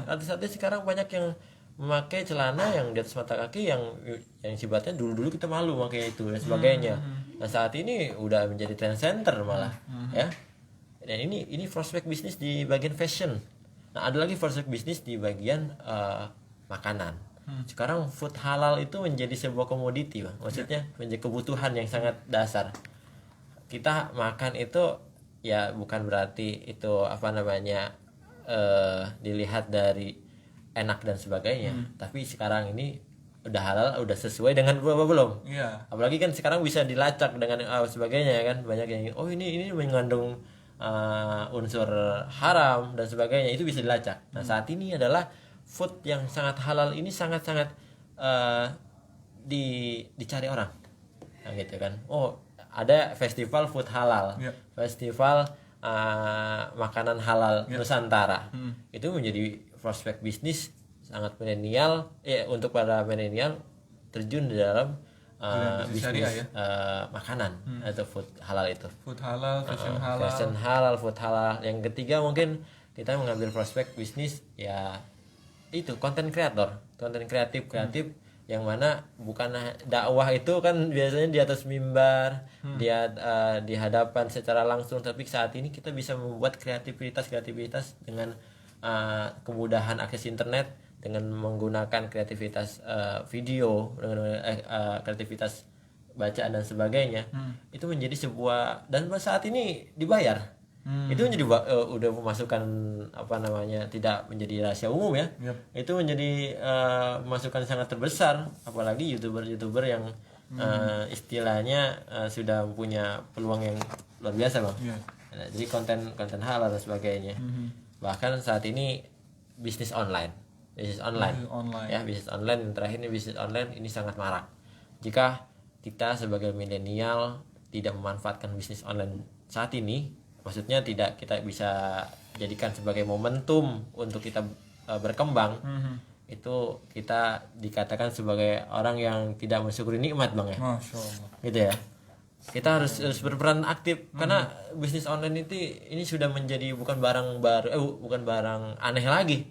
artis-artis sekarang banyak yang memakai celana yang di atas mata kaki yang sifatnya dulu kita malu pakai itu dan sebagainya. Nah, saat ini udah menjadi trend center malah ya. Dan ini prospek bisnis di bagian fashion. Nah, ada lagi prospek bisnis di bagian makanan. Sekarang food halal itu menjadi sebuah komoditi, Bang. Maksudnya menjadi kebutuhan yang sangat dasar. Kita makan itu ya bukan berarti itu dilihat dari enak dan sebagainya, tapi sekarang ini udah halal, udah sesuai dengan belum? Apalagi kan sekarang bisa dilacak dengan sebagainya ya kan, banyak yang ini mengandung unsur haram dan sebagainya, itu bisa dilacak. Nah, saat ini adalah food yang sangat halal ini sangat-sangat dicari orang, nah, gitu kan. Ada festival food halal, festival makanan halal Nusantara. Itu menjadi prospek bisnis sangat milenial untuk para milenial terjun di dalam bisnis makanan atau food halal itu. Food halal, fashion halal, food halal. Yang ketiga mungkin kita mengambil prospek bisnis ya itu konten kreatif yang mana bukan dakwah itu kan biasanya di atas mimbar, dia di hadapan secara langsung, tapi saat ini kita bisa membuat kreativitas dengan kemudahan akses internet, dengan menggunakan kreativitas video, dengan kreativitas bacaan dan sebagainya. Itu menjadi sebuah, dan saat ini dibayar. Itu menjadi udah pemasukan tidak menjadi rahasia umum ya. Itu menjadi pemasukan sangat terbesar, apalagi youtuber yang istilahnya sudah punya peluang yang luar biasa, Bang. Nah, jadi konten halal dan sebagainya. Bahkan saat ini bisnis online ya, bisnis online yang terakhir ini, bisnis online ini sangat marak. Jika kita sebagai milenial tidak memanfaatkan bisnis online saat ini, maksudnya tidak kita bisa jadikan sebagai momentum untuk kita berkembang, itu kita dikatakan sebagai orang yang tidak mensyukuri nikmat, Bang ya. Masya Allah. Gitu ya. Kita harus berperan aktif karena bisnis online ini sudah menjadi bukan barang baru, bukan barang aneh lagi.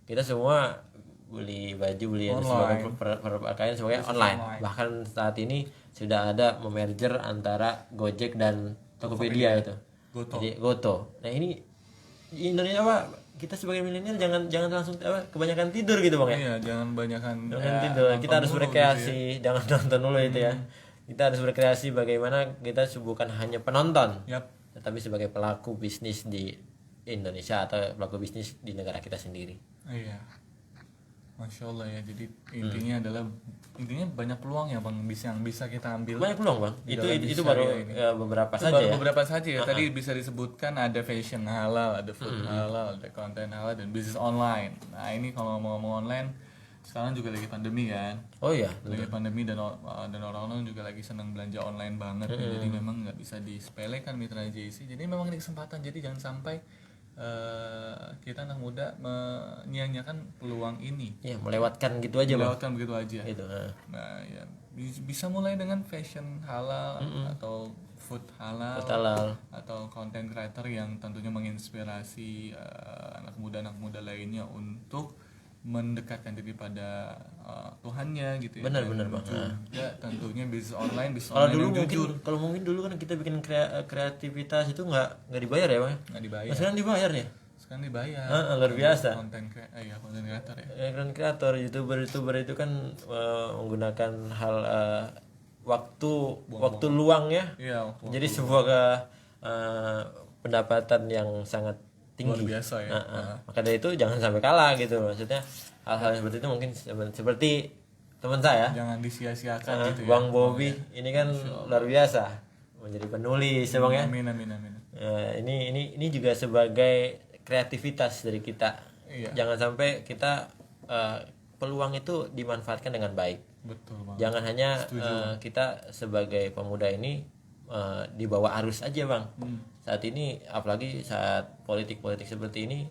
Kita semua beli baju, beli sebagai pakaian sebagai online. Bahkan saat ini sudah ada memerger antara Gojek dan Tokopedia itu. Jadi Goto. Nah, ini di Indonesia kita sebagai milenial jangan langsung kebanyakan tidur gitu, Bang ya. Iya, jangan tidur. Kita harus berkreasi, gitu ya. Jangan nonton dulu itu ya. Kita harus berkreasi bagaimana kita bukan hanya penonton, tetapi sebagai pelaku bisnis di Indonesia atau pelaku bisnis di negara kita sendiri. Iya. Masya Allah ya. Jadi intinya adalah banyak peluang ya bang, yang bisa kita ambil. Banyak peluang bang. Itu baru beberapa itu saja baru ya. beberapa saja ya. Tadi bisa disebutkan ada fashion halal, ada food halal, ada konten halal, dan bisnis online. Nah ini kalau mau ngomong online, sekarang juga lagi pandemi kan. Oh iya. Lagi pandemi dan orang-orang juga lagi senang belanja online banget. Jadi memang nggak bisa disepelekan mitra JC. Jadi memang ini kesempatan. Jadi jangan sampai kita anak muda menyia-nyiakan peluang ini. Ya, melewatkan gitu aja bang. Melewatkan begitu aja. Gitu. Nah, ya bisa mulai dengan fashion halal atau food halal atau content creator yang tentunya menginspirasi anak muda lainnya untuk mendekatkan diri pada Tuhannya gitu ya. Benar bang. Juga tentunya bisnis online Kalau mungkin dulu kan kita bikin kreativitas itu nggak dibayar ya bang. Nggak dibayar. Nah, sekarang dibayar ya. Sekarang dibayar. Luar biasa. Konten kreator ya. Konten kreator, youtuber itu kan menggunakan hal waktu luang ya. Iya. Jadi sebuah pendapatan yang sangat tinggi. Luar biasa ya. Maka dari itu jangan sampai kalah gitu. Maksudnya hal-hal seperti itu mungkin seperti teman saya. Jangan disia-siakan gitu ya. Bang Bobby ini kan luar biasa menjadi penulis ya bang ya. Amin. Ini juga sebagai kreativitas dari kita. Iya. Jangan sampai kita peluang itu dimanfaatkan dengan baik. Betul bang. Jangan hanya kita sebagai pemuda ini di bawah arus aja bang. Saat ini apalagi saat politik seperti ini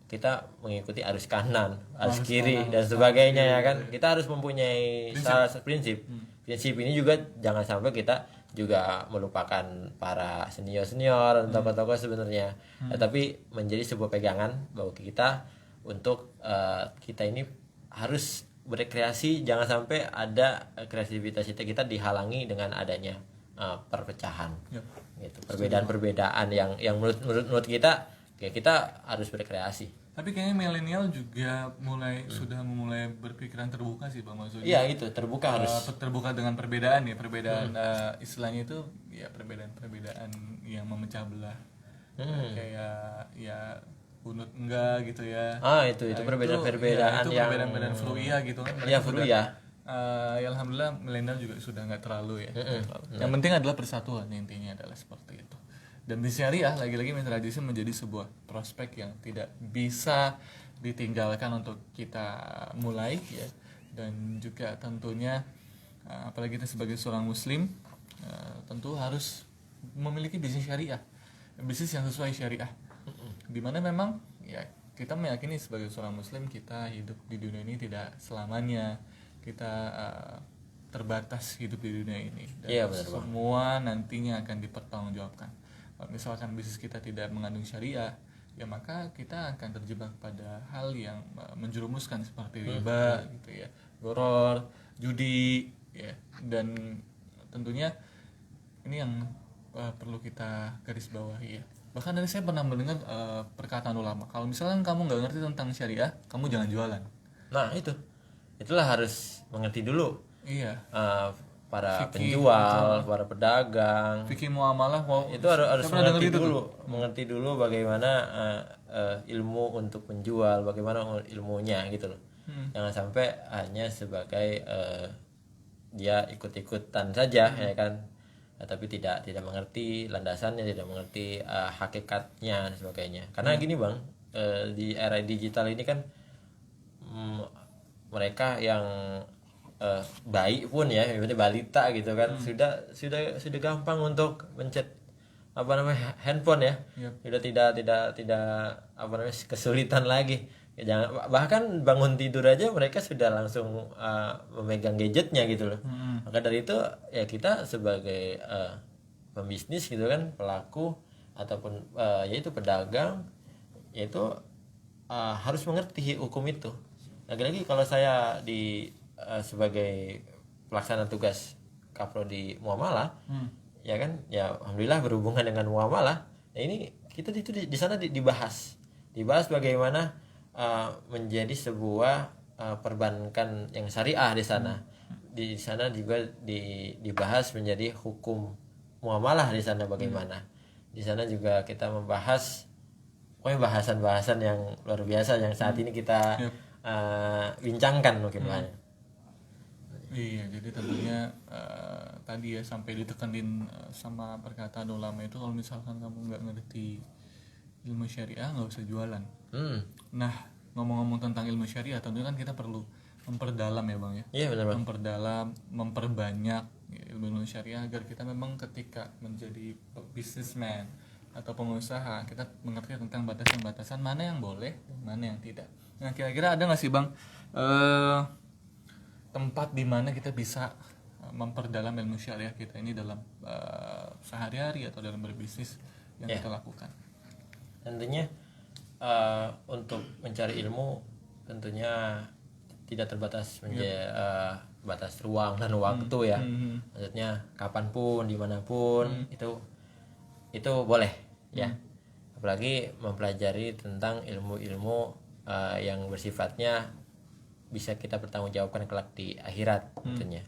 kita mengikuti arus kanan, arus kiri dan sebagainya ya kan. Kita harus mempunyai salah satu prinsip. Prinsip ini juga jangan sampai kita juga melupakan para senior dan tokoh-tokoh sebenarnya. Tapi menjadi sebuah pegangan bahwa kita untuk kita ini harus berkreasi, jangan sampai ada kreativitas kita dihalangi dengan adanya perpecahan. Gitu. Perbedaan yang menurut kita ya kita harus berkreasi. Tapi kayaknya milenial juga sudah mulai berpikiran terbuka sih bang, maksudnya. Iya gitu, terbuka harus. Terbuka dengan perbedaan ya, istilahnya itu ya perbedaan yang memecah belah. Kayak ya unut enggak gitu ya. Itu perbedaan yang perbedaan fruia gitu kan. Iya fruia. Ya alhamdulillah milenial juga sudah nggak terlalu ya. Yang penting adalah persatuan, intinya adalah seperti itu. Dan di syariah lagi-lagi mitra JC menjadi sebuah prospek yang tidak bisa ditinggalkan untuk kita mulai ya. Dan juga tentunya apalagi kita sebagai seorang muslim tentu harus memiliki bisnis syariah, bisnis yang sesuai syariah. Dimana memang ya kita meyakini sebagai seorang muslim kita hidup di dunia ini tidak selamanya, kita terbatas hidup di dunia ini dan semua nantinya akan dipertanggungjawabkan. Kalau misalkan bisnis kita tidak mengandung syariah, ya maka kita akan terjebak pada hal yang menjerumuskan seperti riba gitu ya, goror, judi ya, dan tentunya ini yang perlu kita garis bawahi ya. Bahkan dari saya pernah mendengar perkataan ulama, kalau misalkan kamu nggak ngerti tentang syariah, kamu jangan jualan. Nah itulah harus mengerti dulu. Iya. Para penjual, para pedagang, fikih muamalah itu harus mengerti dulu bagaimana ilmu untuk menjual, bagaimana ilmunya gitu loh. Jangan sampai hanya sebagai dia ikut-ikutan saja ya kan, tapi tidak mengerti landasannya, tidak mengerti hakikatnya dan sebagainya. Karena gini bang, di era digital ini kan mereka yang baik pun ya, seperti balita gitu kan, sudah gampang untuk mencet handphone ya. Sudah tidak kesulitan lagi. Bahkan bangun tidur aja mereka sudah langsung memegang gadgetnya gitu loh. Maka dari itu ya kita sebagai pembisnis gitu kan, pelaku ataupun yaitu pedagang, yaitu harus mengerti hukum itu. Lagi-lagi kalau saya sebagai pelaksana tugas Kaprodi Muamalah, ya kan, ya alhamdulillah berhubungan dengan muamalah. Nah ini kita itu di sana dibahas bagaimana menjadi sebuah perbankan yang syariah di sana. Di sana juga dibahas menjadi hukum muamalah di sana bagaimana. Di sana juga kita membahas bahasan-bahasan yang luar biasa yang saat ini kita bincangkan mungkin Bang. Iya, jadi tentunya tadi ya sampai ditekenin sama perkataan ulama itu, kalau misalkan kamu nggak ngerti ilmu syariah nggak usah jualan. Nah, ngomong-ngomong tentang ilmu syariah, tentunya kan kita perlu memperdalam ya Bang ya. Iya benar Bang. Memperdalam, memperbanyak ilmu syariah agar kita memang ketika menjadi businessman atau pengusaha, kita mengerti tentang batasan-batasan mana yang boleh dan mana yang tidak. Nah, kira-kira ada nggak sih Bang tempat di mana kita bisa memperdalam ilmu syariah kita ini dalam sehari-hari atau dalam berbisnis yang kita lakukan? Tentunya untuk mencari ilmu tentunya tidak terbatas batas ruang dan waktu ya. Maksudnya kapanpun, dimanapun itu boleh ya. Apalagi mempelajari tentang ilmu-ilmu yang bersifatnya bisa kita bertanggungjawabkan kelak di akhirat tentunya.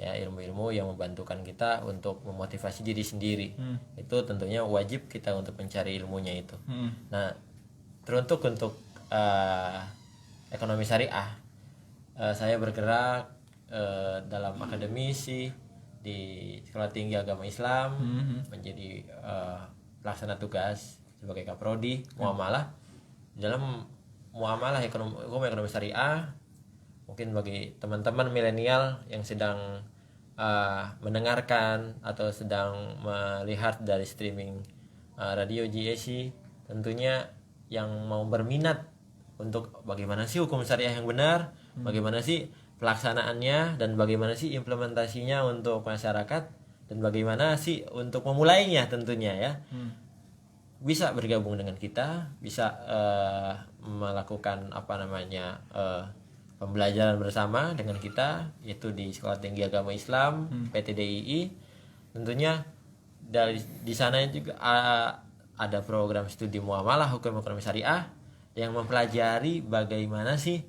Ya, ilmu-ilmu yang membantukan kita untuk memotivasi diri sendiri. Itu tentunya wajib kita untuk mencari ilmunya itu. Nah, teruntuk untuk ekonomi syariah, saya bergerak dalam akademisi di Sekolah Tinggi Agama Islam, menjadi pelaksana tugas sebagai kaprodi muamalah dalam muamalah ekonomi syariah. Mungkin bagi teman-teman milenial yang sedang mendengarkan atau sedang melihat dari streaming radio GSI, tentunya yang mau berminat untuk bagaimana sih hukum syariah yang benar, bagaimana sih pelaksanaannya, dan bagaimana sih implementasinya untuk masyarakat, dan bagaimana sih untuk memulainya tentunya ya, bisa bergabung dengan kita, bisa melakukan pembelajaran bersama dengan kita, yaitu di Sekolah Tinggi Agama Islam PTDII. Tentunya di sana juga ada program studi muamalah hukum ekonomi syariah yang mempelajari bagaimana sih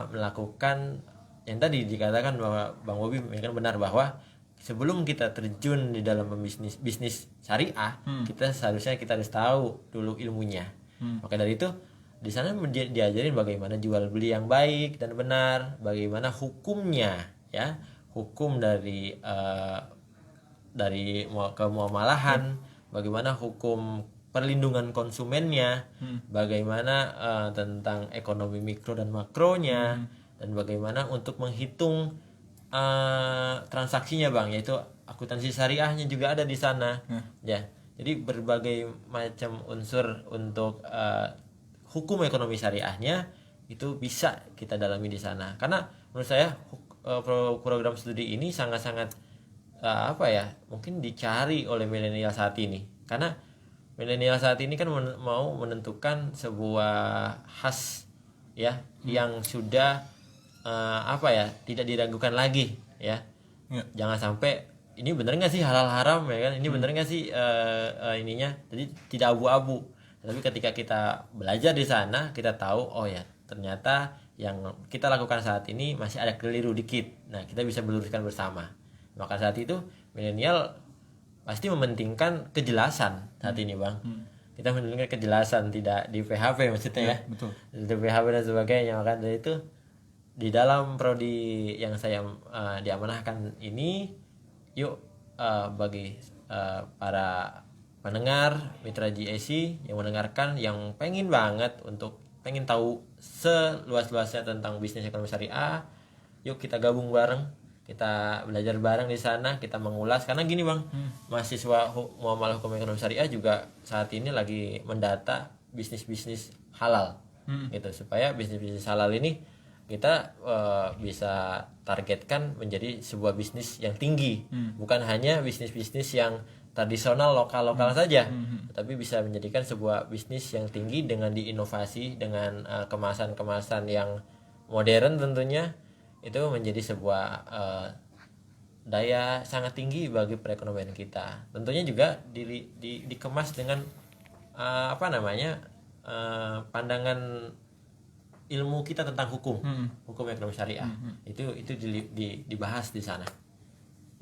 melakukan yang tadi dikatakan bahwa Bang Bobi kan benar bahwa sebelum kita terjun di dalam bisnis syariah, kita seharusnya kita harus tahu dulu ilmunya. Maka dari itu di sana diajarin bagaimana jual beli yang baik dan benar, bagaimana hukumnya ya, hukum dari kemuamalahan, bagaimana hukum perlindungan konsumennya, bagaimana tentang ekonomi mikro dan makronya, dan bagaimana untuk menghitung transaksinya Bang, yaitu akuntansi syariahnya juga ada di sana. Ya, jadi berbagai macam unsur untuk hukum ekonomi syariahnya itu bisa kita dalami di sana. Karena menurut saya program studi ini sangat-sangat mungkin dicari oleh milenial saat ini. Karena milenial saat ini kan mau menentukan sebuah khas ya yang sudah tidak diragukan lagi ya. Jangan sampai ini benar nggak sih halal haram ya kan, ini benar nggak sih ininya, jadi tidak abu-abu. Tapi ketika kita belajar di sana, kita tahu oh ya ternyata yang kita lakukan saat ini masih ada keliru dikit. Nah, kita bisa meluruskan bersama. Maka saat itu milenial pasti mementingkan kejelasan saat ini Bang. Kita mementingkan kejelasan, tidak di PHP maksudnya ya. Betul. Di PHP dan sebagainya. Maka dari itu di dalam prodi yang saya diamanahkan ini, yuk bagi para pendengar mitra GSI yang mendengarkan, yang pengen tahu seluas-luasnya tentang bisnis ekonomi syariah, yuk kita gabung bareng, kita belajar bareng di sana, kita mengulas. Karena gini Bang, mahasiswa muamalah hukum ekonomi syariah juga saat ini lagi mendata bisnis-bisnis halal gitu, supaya bisnis-bisnis halal ini kita bisa targetkan menjadi sebuah bisnis yang tinggi, bukan hanya bisnis-bisnis yang tradisional lokal saja, tapi bisa menjadikan sebuah bisnis yang tinggi dengan diinovasi dengan kemasan-kemasan yang modern tentunya. Itu menjadi sebuah daya sangat tinggi bagi perekonomian kita. Tentunya juga dikemas dengan pandangan ilmu kita tentang hukum ekonomi syariah. Itu dibahas di sana.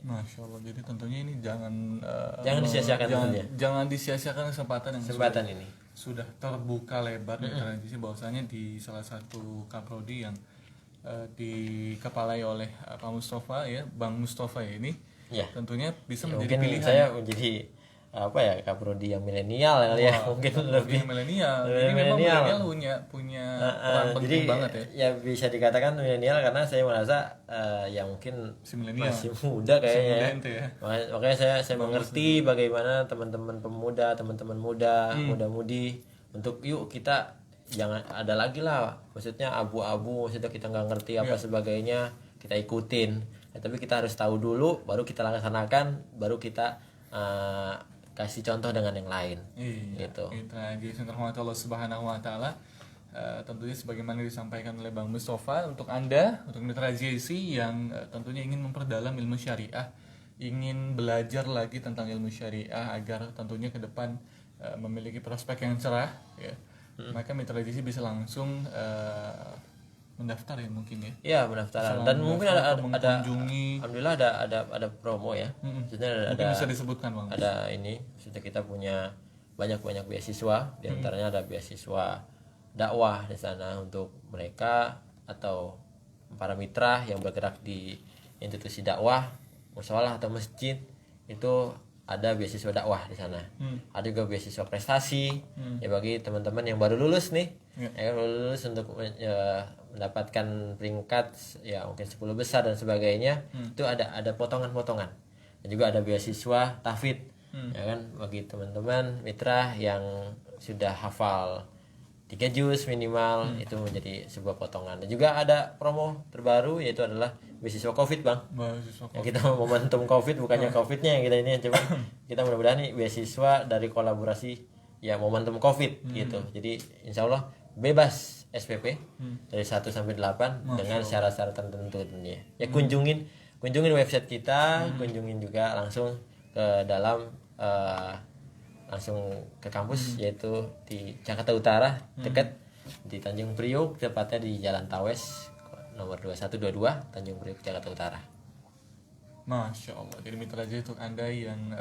Masya Allah, jadi tentunya ini jangan disia-siakan jangan disia-siakan kesempatan ini sudah terbuka lebar Mitra JC bahwasanya di salah satu kaprodi yang dikepalai oleh Pak Mustafa ya, Bang Mustafa ya ini, ya. tentunya bisa Ya, menjadi mungkin pilihan. saya menjadi apa ya, kaprodi yang milenial kali ya, mungkin lebih milenial. Ini memang milenial punya peran penting jadi banget ya. Ya bisa dikatakan milenial karena saya merasa ya mungkin masih muda kayaknya. Ya. Makanya saya mengerti bagaimana teman-teman pemuda, teman-teman muda-mudi untuk yuk kita jangan ada lagi lah, maksudnya abu-abu, maksudnya kita nggak ngerti apa sebagainya kita ikutin. Tapi kita harus tahu dulu baru kita laksanakan, baru kita kasih contoh dengan yang lain. Gitu. Kita di rahmat Allah Subhanahu wa taala. Tentunya sebagaimana disampaikan oleh Bang Mustafa, untuk Anda, untuk Mitra JC yang tentunya ingin memperdalam ilmu syariah, ingin belajar lagi tentang ilmu syariah agar tentunya ke depan memiliki prospek yang cerah ya. Maka Mitra JC bisa langsung mendaftar ya mungkin ya. Iya, mendaftar. Dan mungkin ada alhamdulillah ada promo ya. Maksudnya mungkin bisa disebutkan Bang. Ada ini, maksudnya kita punya banyak beasiswa, di antaranya ada beasiswa dakwah di sana untuk mereka atau para mitra yang bergerak di institusi dakwah, musholah atau masjid, itu ada beasiswa dakwah di sana. Ada juga beasiswa prestasi ya bagi teman-teman yang baru lulus nih. Ya, lulus untuk mendapatkan peringkat ya mungkin 10 besar dan sebagainya. Itu ada potongan-potongan. Dan juga ada beasiswa tahfidz. Ya kan, bagi teman-teman mitra yang sudah hafal 3 juz minimal, itu menjadi sebuah potongan. Dan juga ada promo terbaru yaitu adalah beasiswa Covid, Bang. Yang kita momentum Covid, bukannya Covidnya yang kita ini, coba kita mudah-mudahan nih beasiswa dari kolaborasi ya momentum Covid gitu. Jadi insya Allah bebas SPP dari 1 sampai 8 dengan syarat-syarat tertentu tentunya. Ya kunjungin website kita, kunjungin juga langsung ke dalam langsung ke kampus yaitu di Jakarta Utara, dekat di Tanjung Priok, tepatnya di Jalan Tawes nomor 2122 Tanjung Priok, Jakarta Utara. Masya Allah. Jadi Mitra JC untuk Anda yang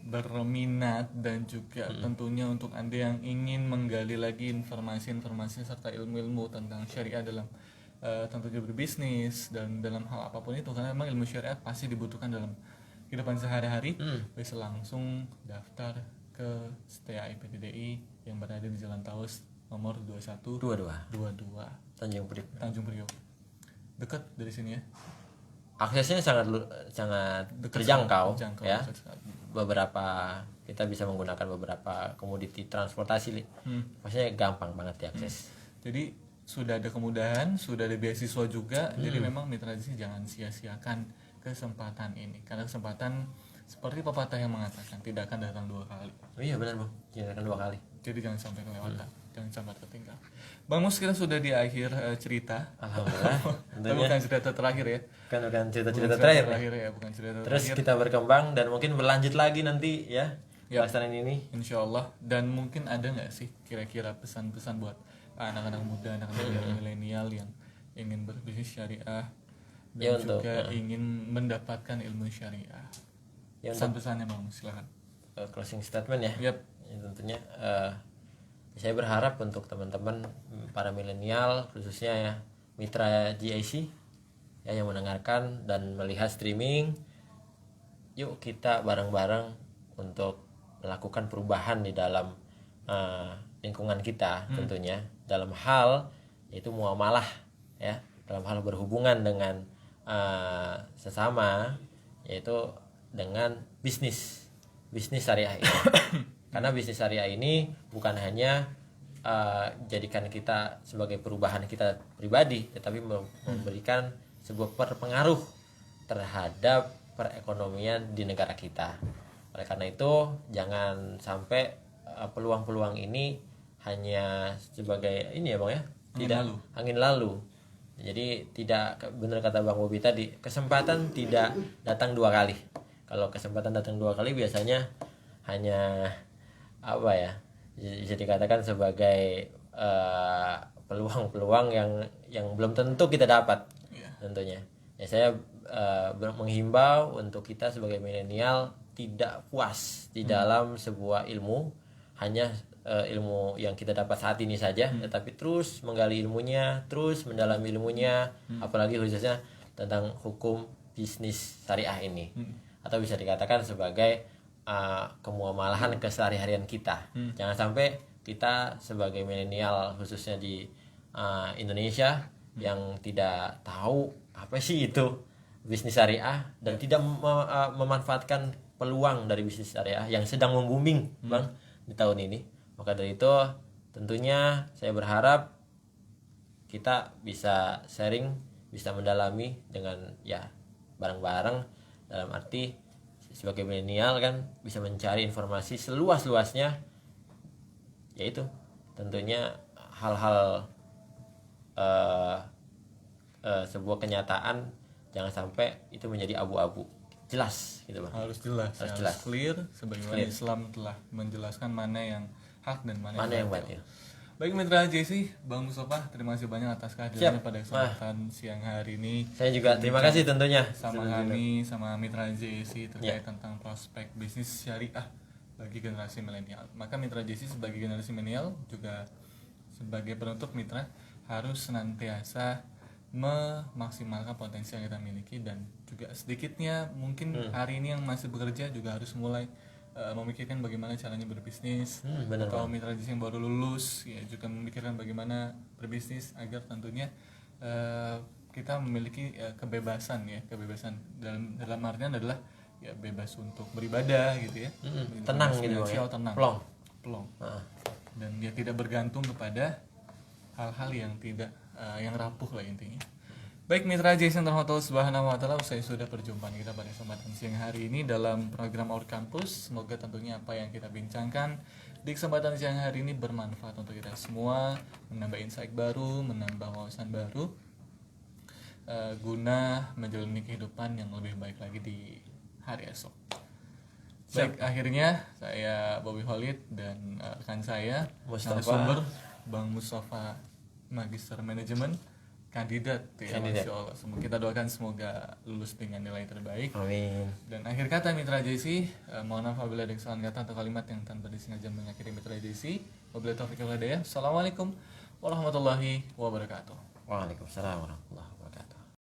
berminat dan juga tentunya untuk Anda yang ingin menggali lagi informasi-informasi serta ilmu-ilmu tentang syariah dalam tentunya berbisnis dan dalam hal apapun itu, karena memang ilmu syariah pasti dibutuhkan dalam kehidupan sehari-hari, bisa langsung daftar ke STA IPTDI yang berada di Jalan Tawes nomor 2122 Tanjung Priok. Dekat dari sini ya. Aksesnya sangat terjangkau ya. Beberapa kita bisa menggunakan beberapa komoditi transportasi. Maksudnya gampang banget diakses. Jadi sudah ada kemudahan, sudah ada beasiswa juga. Jadi memang Mitra JC jangan sia-siakan kesempatan ini, karena kesempatan seperti pepatah yang mengatakan tidak akan datang 2 kali. Oh iya benar Bang, tidak akan 2 kali. Jadi jangan sampai kelewatan, jangan sampai tertinggal. Bang Mus, kita sudah di akhir cerita. Alhamdulillah. Bukan cerita terakhir ya. Bukan cerita terakhir ya, bukan cerita Terus terakhir. Kita berkembang dan mungkin berlanjut lagi nanti ya pelaksanaan ini. Insya Allah. Dan mungkin ada nggak sih kira-kira pesan-pesan buat anak-anak muda, anak-anak milenial yang ingin berbisnis syariah dan ya, juga ingin mendapatkan ilmu syariah? Ya, pesan-pesannya Bang, silakan. Closing statement ya. Ya tentunya saya berharap untuk teman-teman para milenial khususnya ya mitra JIC ya yang mendengarkan dan melihat streaming, yuk kita bareng-bareng untuk melakukan perubahan di dalam lingkungan kita, tentunya dalam hal yaitu muamalah ya, dalam hal berhubungan dengan sesama, yaitu dengan bisnis syariah ini. Karena bisnis syariah ini bukan hanya jadikan kita sebagai perubahan kita pribadi, tetapi memberikan sebuah pengaruh terhadap perekonomian di negara kita. Oleh karena itu jangan sampai peluang-peluang ini hanya sebagai ini ya Bang ya, angin lalu. Jadi tidak, benar kata Bang Bobi tadi, kesempatan tidak datang 2 kali. Kalau kesempatan datang 2 kali biasanya hanya apa ya, bisa dikatakan sebagai peluang-peluang yang belum tentu kita dapat. Tentunya ya saya menghimbau untuk kita sebagai milenial tidak puas di dalam sebuah ilmu hanya ilmu yang kita dapat saat ini saja, tetapi terus menggali ilmunya, terus mendalami ilmunya, apalagi khususnya tentang hukum bisnis syariah ini, atau bisa dikatakan sebagai kemuamalahan keseharian kita. Jangan sampai kita sebagai milenial khususnya di Indonesia yang tidak tahu apa sih itu bisnis syariah dan tidak memanfaatkan peluang dari bisnis syariah yang sedang membooming Bang di tahun ini. Maka dari itu tentunya saya berharap kita bisa sharing, bisa mendalami dengan ya bareng-bareng, dalam arti sebagai milenial kan bisa mencari informasi seluas-luasnya, yaitu tentunya hal-hal sebuah kenyataan jangan sampai itu menjadi abu-abu, jelas gitu Bang. Harus jelas, harus clear sebagaimana Islam telah menjelaskan mana yang hak dan mana yang batil. Baik Mitra JC, Bang Mustafa, terima kasih banyak atas kehadirannya pada kesempatan siang hari ini. Saya juga terima kasih tentunya sama kami, sama Mitra JC terkait tentang prospek bisnis syariah bagi generasi milenial. Maka Mitra JC sebagai generasi milenial juga sebagai penutup Mitra harus senantiasa memaksimalkan potensi yang kita miliki, dan juga sedikitnya mungkin hari ini yang masih bekerja juga harus mulai memikirkan bagaimana caranya berbisnis, atau Mitra JC yang baru lulus ya juga memikirkan bagaimana berbisnis agar tentunya kita memiliki kebebasan dalam artian adalah ya bebas untuk beribadah gitu ya, tenang gitu ya, tenang, plong. Dan dia tidak bergantung kepada hal-hal yang tidak yang rapuh lah intinya. Baik Mitra JC yang terhormat Subhanahu wa taala, usai sudah perjumpaan kita pada kesempatan siang hari ini dalam program Our Campus. Semoga tentunya apa yang kita bincangkan di kesempatan siang hari ini bermanfaat untuk kita semua, menambah insight baru, menambah wawasan baru, guna menjalani kehidupan yang lebih baik lagi di hari esok. Baik, akhirnya saya Bobby Khalid dan rekan saya narasumber Bang Mustafa, Magister Manajemen, kandidat ya, Masya Allah. Kita doakan semoga lulus dengan nilai terbaik. Amin. Dan akhir kata Mitra JC, mohon maaf apabila ada kesalahan kata atau kalimat yang tanpa disengaja menyakiti Mitra JC. Wabillahi taufiq wal hidayah. Assalamualaikum warahmatullahi wabarakatuh. Waalaikumsalam warahmatullahi wabarakatuh.